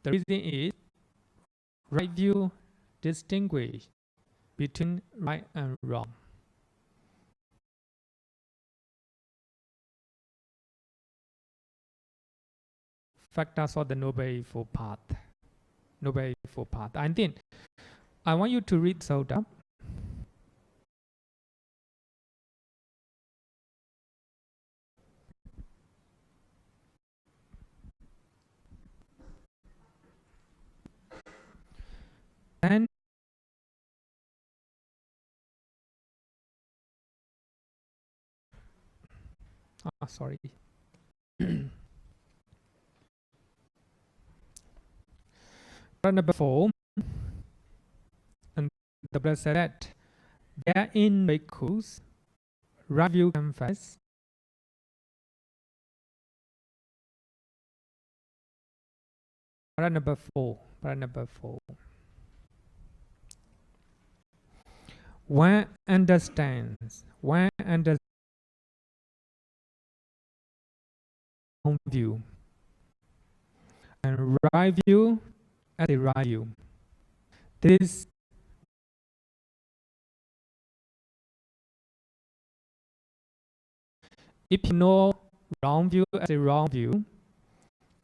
The reason is right view distinguish between right and wrong. Factors of the Noble Eightfold Path. Noble Eightfold Path. I think I want you to read Sutta. And sorry. Number 4, and the Buddha said that therein bhikkhus right view confess number 4. One understands wrong view and right view as a right view. This if you know wrong view as a wrong view,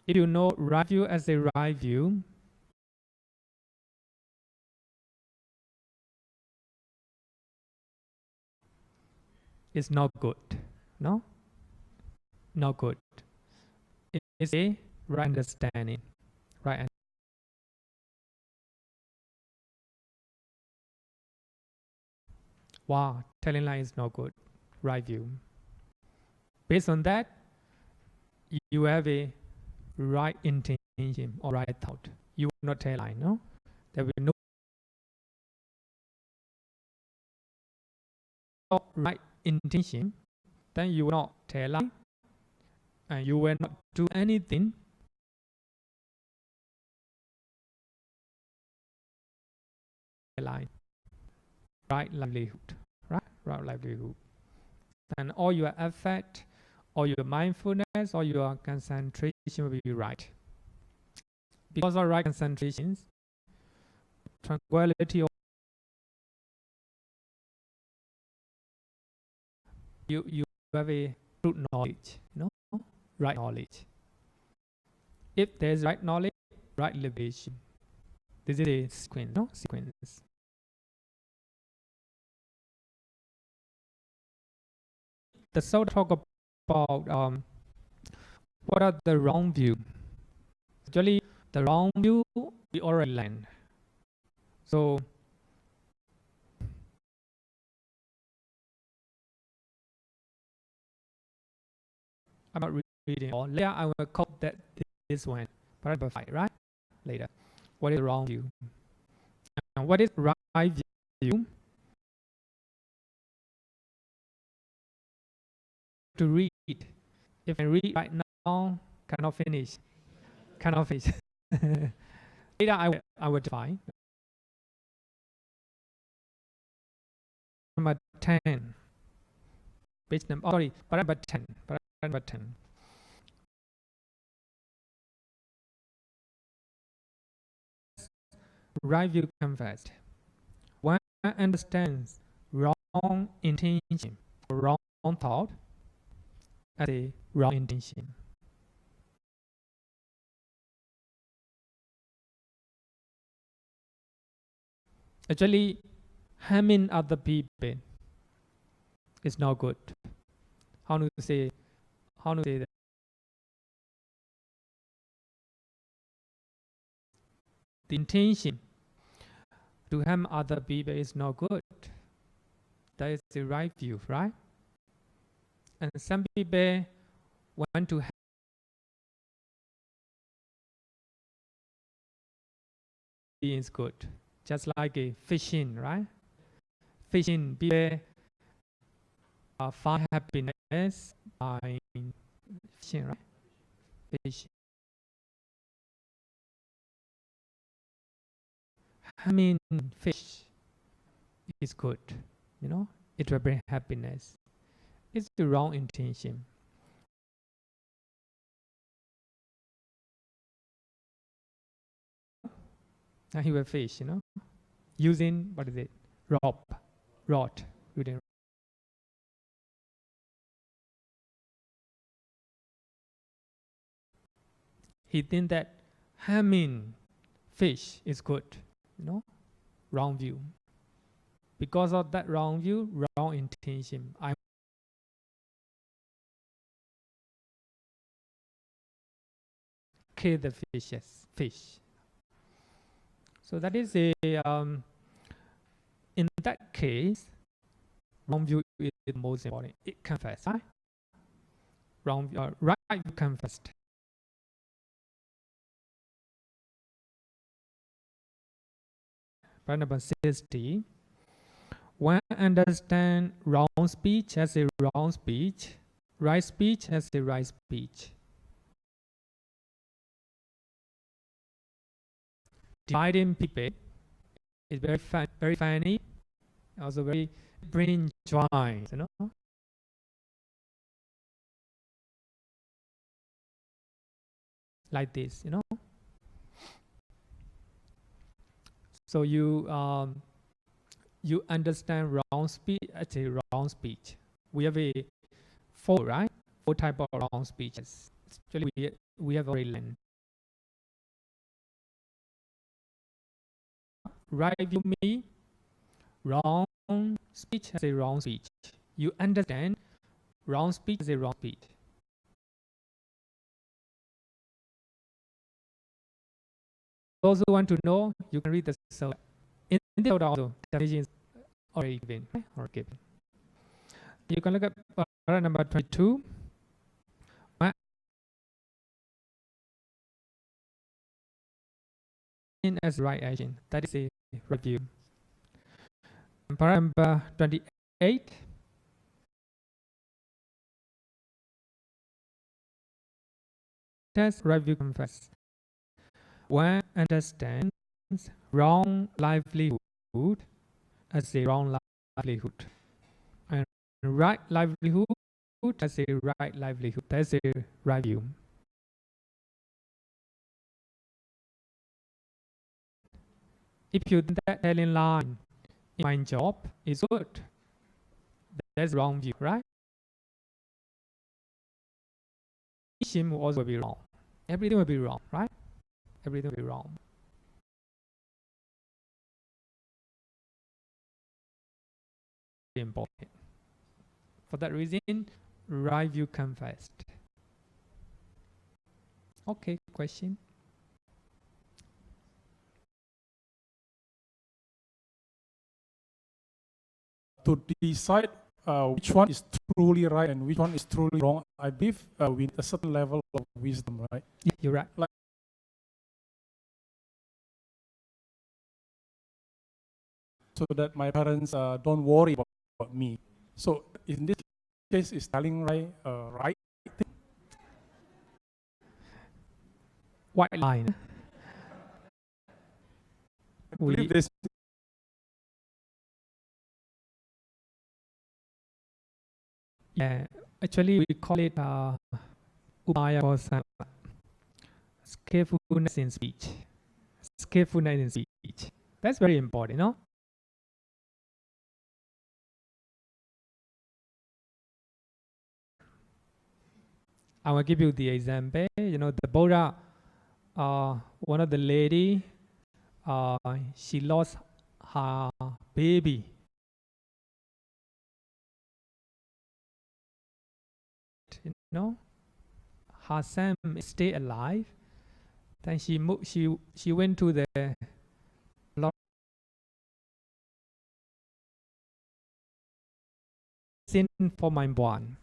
if you know right view as a right view, it's not good. No? Not good. It's a right understanding. Right. Wow, telling lie is not good. Right view. Based on that, you have a right intention or right thought. You will not tell lie, no? There will be no right intention, then you will not tell lie, and you will not do anything lie. Right livelihood, right livelihood, and all your effort, all your mindfulness, all your concentration will be right. Because of right concentrations, tranquility, you have a true knowledge, no? Right knowledge. If there is right knowledge, right liberation. This is a sequence, no? Sequence. The Sutta talk about what are the wrong view. Actually, the wrong view we already learned. So I'm not reading all. Later I will quote that this one, paragraph 5, right? Later. What is the wrong view? And what is right view? To read. If I read right now, cannot finish. Later I will define. Number 10. Page number, paragraph 10. Paragraph 10. Right view confessed. One understands wrong intention or wrong thought as a wrong intention. Actually, harming other people is not good. How to say that? The intention to harm other people is not good. That is the right view, right? And some people want to is good, just like a fishing, right? Fishing, people find happiness by fishing, right? Fishing. Harming fish is good, it will bring happiness. It's the wrong intention. And he will fish, using, rod, using. He think that harming fish is good, wrong view. Because of that wrong view, wrong intention, I kill the fish. So that is in that case, wrong view is the most important. It comes first, right? Right view comes first. Point number 60. When understand wrong speech as a wrong speech, right speech as a right speech. Dividing people is very funny, also very bringing joy, like this, So you understand wrong speech as a wrong speech. We have four type of wrong speeches. Actually, we have already learned. Right view me, wrong speech as a wrong speech. You understand wrong speech as a wrong speech. Those who want to know, you can read the survey. In the order also, definition is already given. You can look at paragraph number 22. As right action, that is a review. Paragraph number 28. Test review confess. One understands wrong livelihood as a wrong livelihood, and right livelihood as a right livelihood. That's a right view. If you think that telling line in my job is good, that's wrong view, right? Teaching will also be wrong. Everything will be wrong, right? Everything will be wrong. Important. For that reason, right view comes first. Okay, question? To decide which one is truly right and which one is truly wrong, I believe we need a certain level of wisdom, right? Yeah, you're right. Like, so that my parents don't worry about me. So in this case, is telling right right thing? White line. I believe this. Yeah, actually we call it upaya or skillfulness in speech. Skillfulness in speech. That's very important, I will give you the example. The Buddha, one of the lady, she lost her baby. Her son stay alive. Then she went to the sin for my born.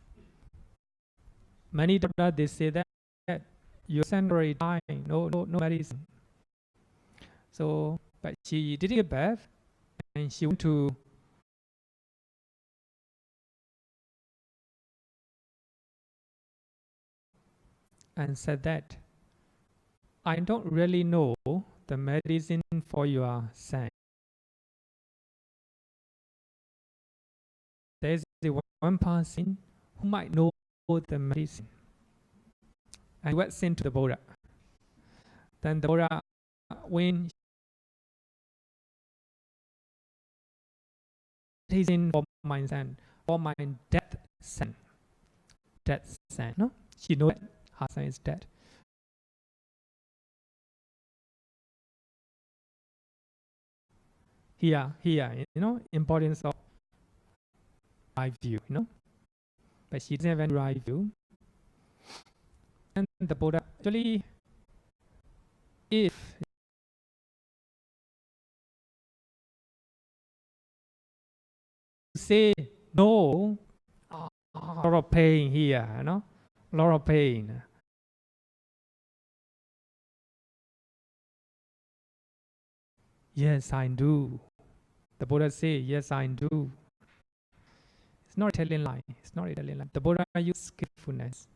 Many doctors they say that your son already dying, no medicine. So, but she didn't give birth, and she went to and said that I don't really know the medicine for your son. there is one person who might know the medicine, and he was sent to the Buddha. Then the Buddha, when he's in for my son, for my death son, no, she knows that her son is dead. Here, importance of right view, but she doesn't have any right view. And the Buddha actually, if say no, a lot of pain here, a lot of pain. Yes, I do. The Buddha say, yes, I do. It's not telling lie. It's not telling lie. The Buddha used skillfulness.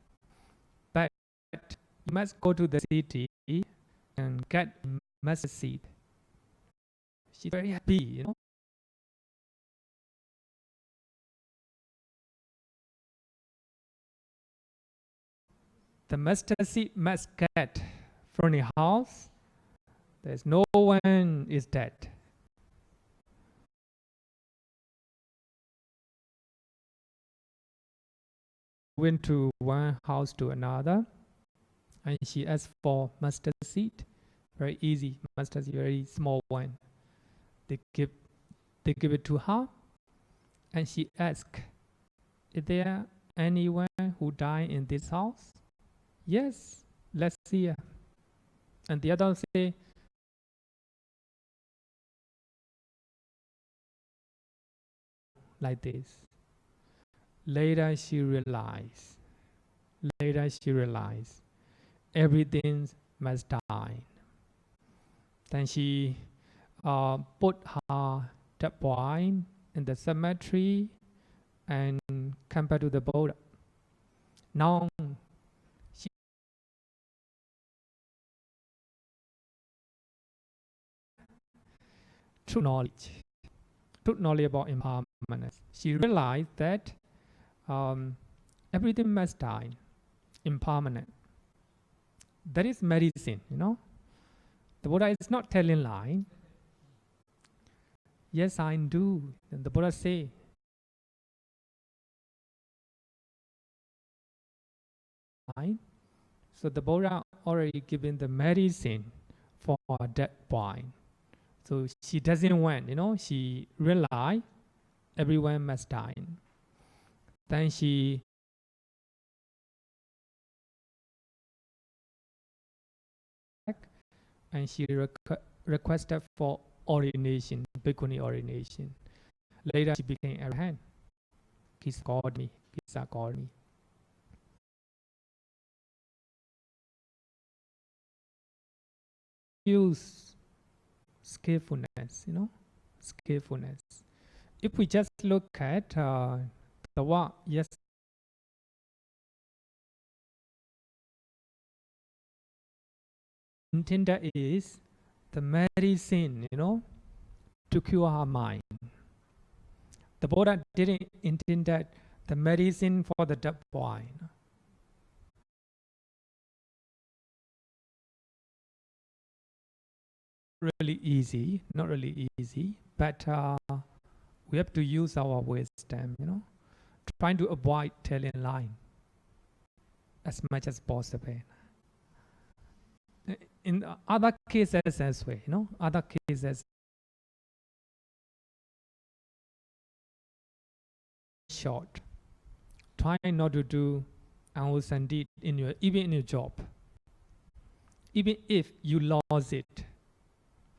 But you must go to the city and get mustard seed. She's very happy, The mustard seed must get from the house. There's no one is dead. Went to one house to another, and she asked for mustard seed. Very easy, mustard seed, very small one. They give it to her, and she asked, "Is there anyone who died in this house?" Yes, let's see her. And the other say, like this. Later she realized everything must die. Then she put her dead body in the cemetery and come back to the Buddha. Now she true knowledge about impermanence. She realized that everything must die, impermanent. That is medicine, The Buddha is not telling lie. Yes, I do. And the Buddha say, so the Buddha already given the medicine for that body. So she doesn't want, she realized everyone must die. Then she requested for ordination, bhikkhuni ordination. Later she became arahant. Kisa called me. Use skillfulness, skillfulness. If we just look at the what, yes, intended is the medicine, to cure our mind. The Buddha didn't intend that the medicine for the dead body. Not really easy, but we have to use our wisdom, trying to avoid telling lie as much as possible. In other cases as well, other cases short. Try not to do unwholesome deed even in your job. Even if you lost it,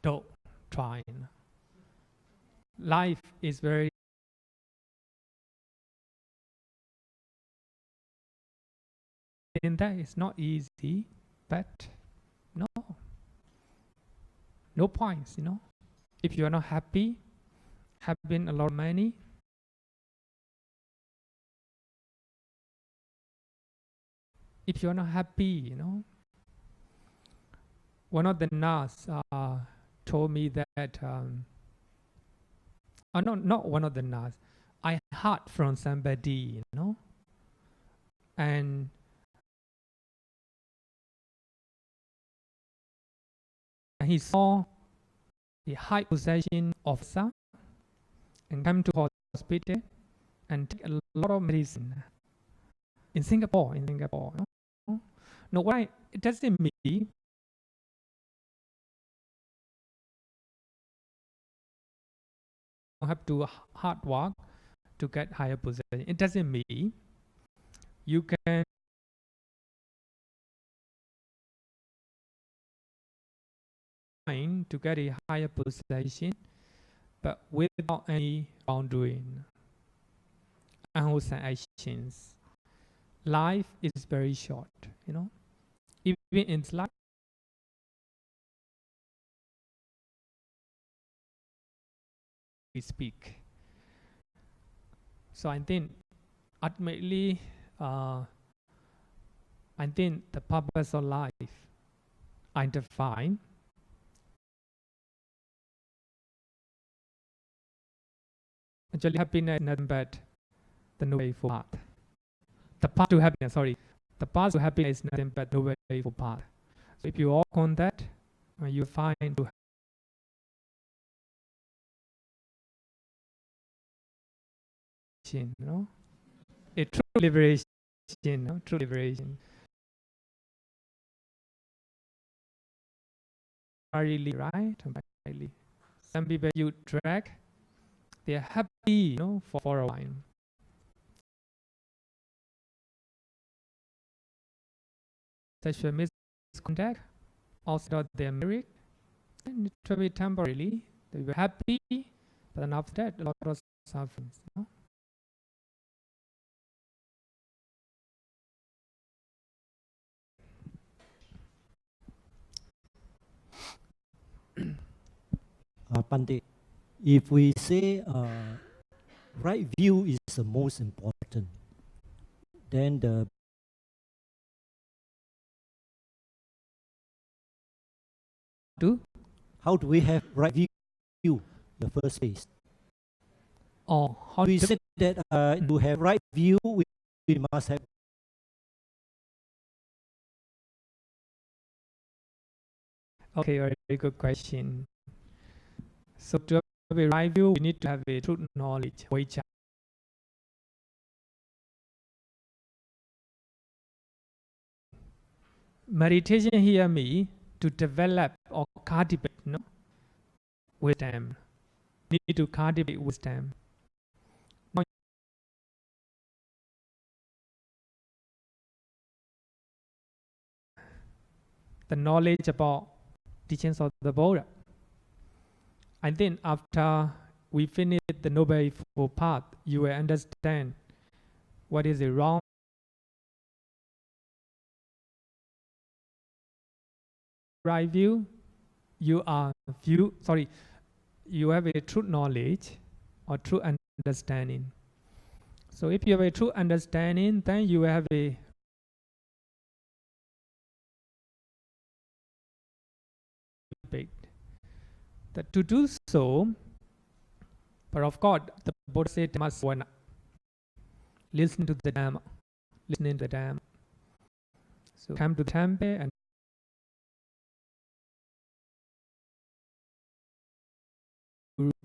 don't try. Life is very in that it's not easy, but no points, If you are not happy, having a lot of money, if you are not happy, one of the nurse told me that, not one of the nurse, I heard from somebody, and he saw a high possession officer and come to hospital and take a lot of medicine in Singapore. No, why? It doesn't mean you have to hard work to get higher position. It doesn't mean you can to get a higher position, but without any wrongdoing, unwholesome actions. Life is very short, Even in life, we speak. So I think ultimately, I think the purpose of life I define actually happiness is nothing but the Noble Eightfold Path. The path to happiness, the path to happiness is nothing but the Noble Eightfold Path. So if you walk on that, you find to a true liberation, true liberation. Really, right? Some people you drag, they are happy, for a while. Sexual misconduct, also they are married, and it will be temporarily. They were happy, but then after that, a lot of suffering. Bhante, if we say right view is the most important, then how do we have right view in the first place? Oh, how we said that to have right view, we must have. Okay, very good question. So to have a right view, we need to have a truth knowledge, avijja. Meditation here means to develop or cultivate, wisdom. Need to cultivate wisdom. The knowledge about teachings of the Buddha. I think after we finish the Noble Eightfold Path, you will understand what is the wrong. Right view, you have a true knowledge or true understanding. So if you have a true understanding, then you have a that to do so, but of course the Buddha said must listen to the Dhamma, listening to the Dhamma. So come to the temple and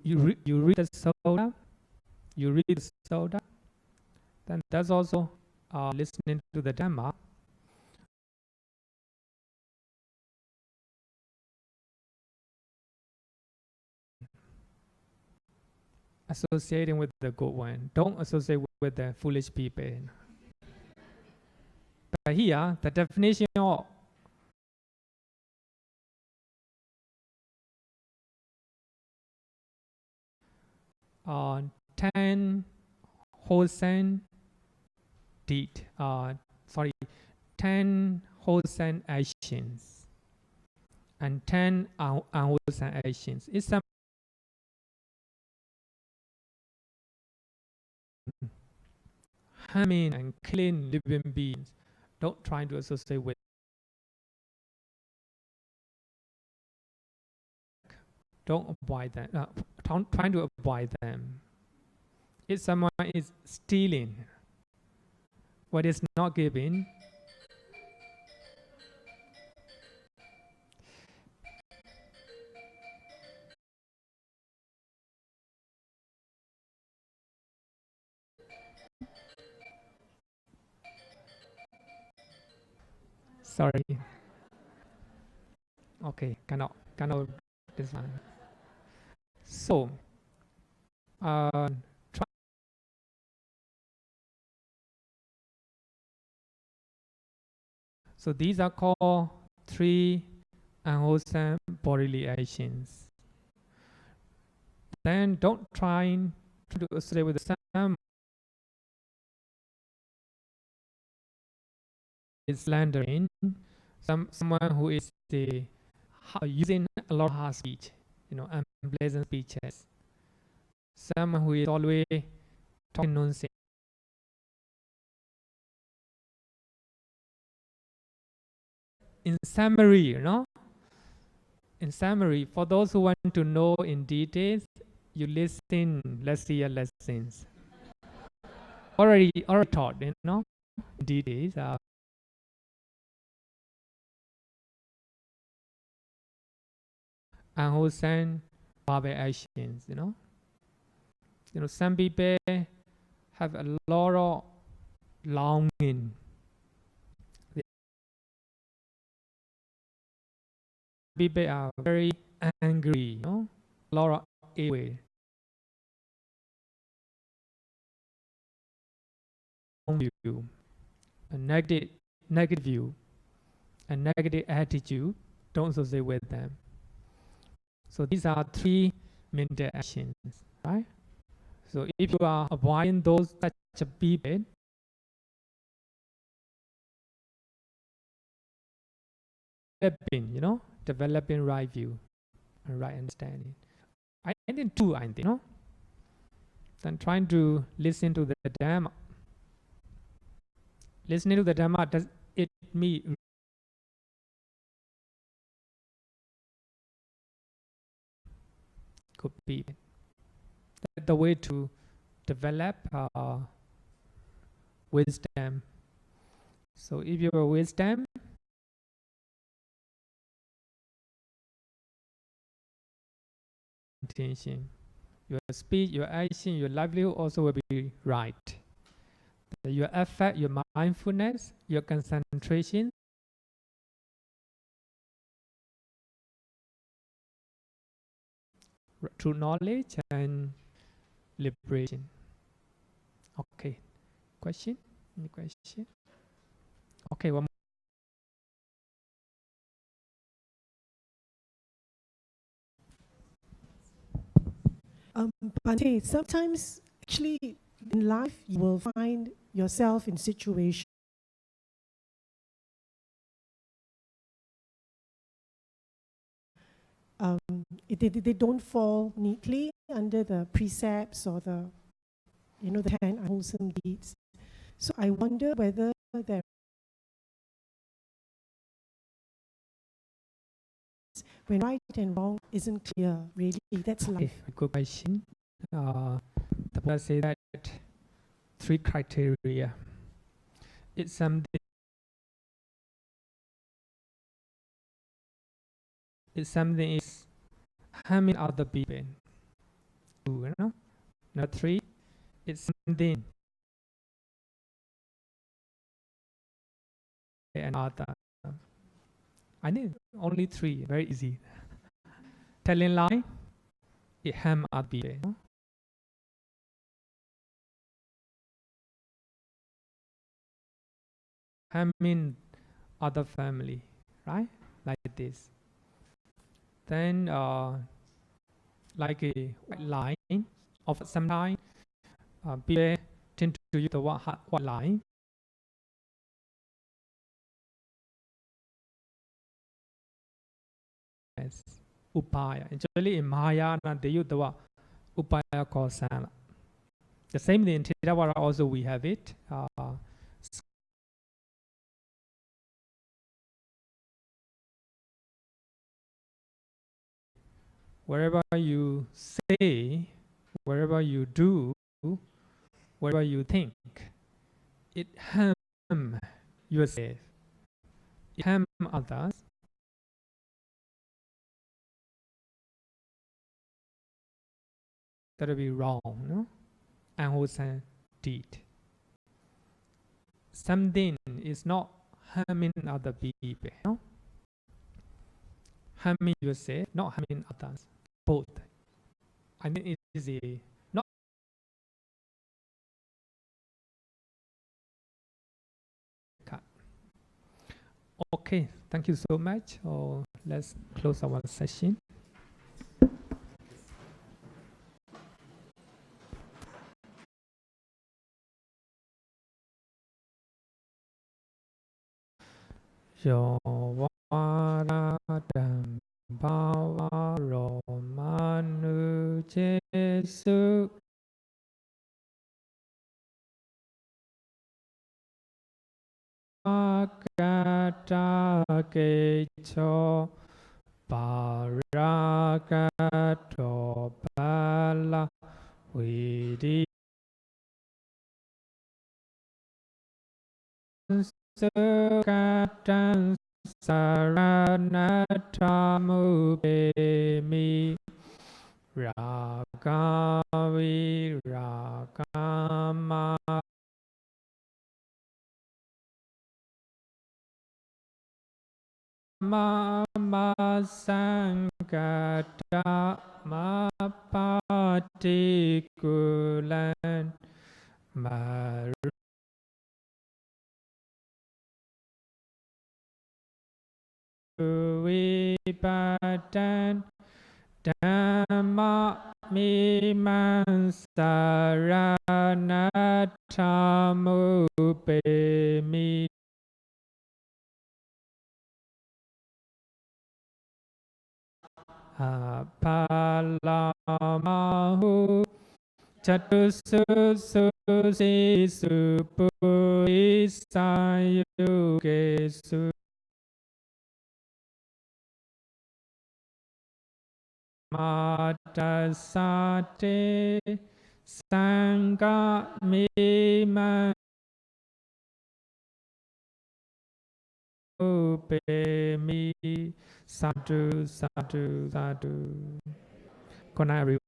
you read the Soda, then that's also listening to the Dhamma. Associating with the good one. Don't associate with the foolish people. But here, the definition of uh, 10 wholesome deed, 10 wholesome actions and 10 unwholesome actions. It's some harming and killing living beings. Don't try to associate with. Don't avoid them. Trying to avoid them. If someone is stealing what is not given, sorry. Okay, cannot this one. So, try. So these are called 3 unwholesome bodily actions. Then don't try to associate with some is slandering, someone who is using a lot of harsh speech, unpleasant speeches, someone who is always talking nonsense. In summary, in summary, for those who want to know in details, you listen last year lessons. Already taught, in details. Unwholesome barbaric actions, some people have a lot of longing. People are very angry, a lot of ill view, a negative view, a negative attitude. Don't associate with them. So these are 3 mental actions, right? So if you are avoiding those such a people, developing right view and right understanding. I think 2, Then trying to listen to the Dhamma. Listening to the Dhamma, does it mean could be the way to develop wisdom. So if you have wisdom, intention, your speech, your action, your livelihood also will be right. Your effort, your mindfulness, your concentration, true knowledge and liberation. Okay. Question? Any question? Okay, one Bhante, sometimes actually in life you will find yourself in situations they don't fall neatly under the precepts or the 10 unwholesome deeds. So I wonder whether there when right and wrong isn't clear, really, that's life. Good question. The Buddha said that 3 criteria. It's something is harming other people. 2, Now 3, it's something and other. I think only 3, very easy. Telling lie, it harm other people. Harming other family, right? Like this. Then like a white line of some kind, people tend to use the white line. Yes, upaya. Actually, in Mahayana, they use the word upaya called sana. The same thing in Theravada also we have it. Wherever you say, wherever you do, whatever you think, it harm yourself, it harm others, that will be wrong, no? Unwholesome deed. Something is not harming other people, no? Harming yourself, not harming others, both. I think it is a not cut. Okay, thank you so much. Let's close our session. Yo varadam bhava manu jesu akata kecho paragato bala vidi sukatan saranatamu bemi ragavi ragama mama sangata mapatikulan maruvipadan dhamma mimang saranatamu bemi apalamahu chatusususisu puisayugesu matasate sangha mima upemi sadhu sadhu sadhu. Good night, everyone.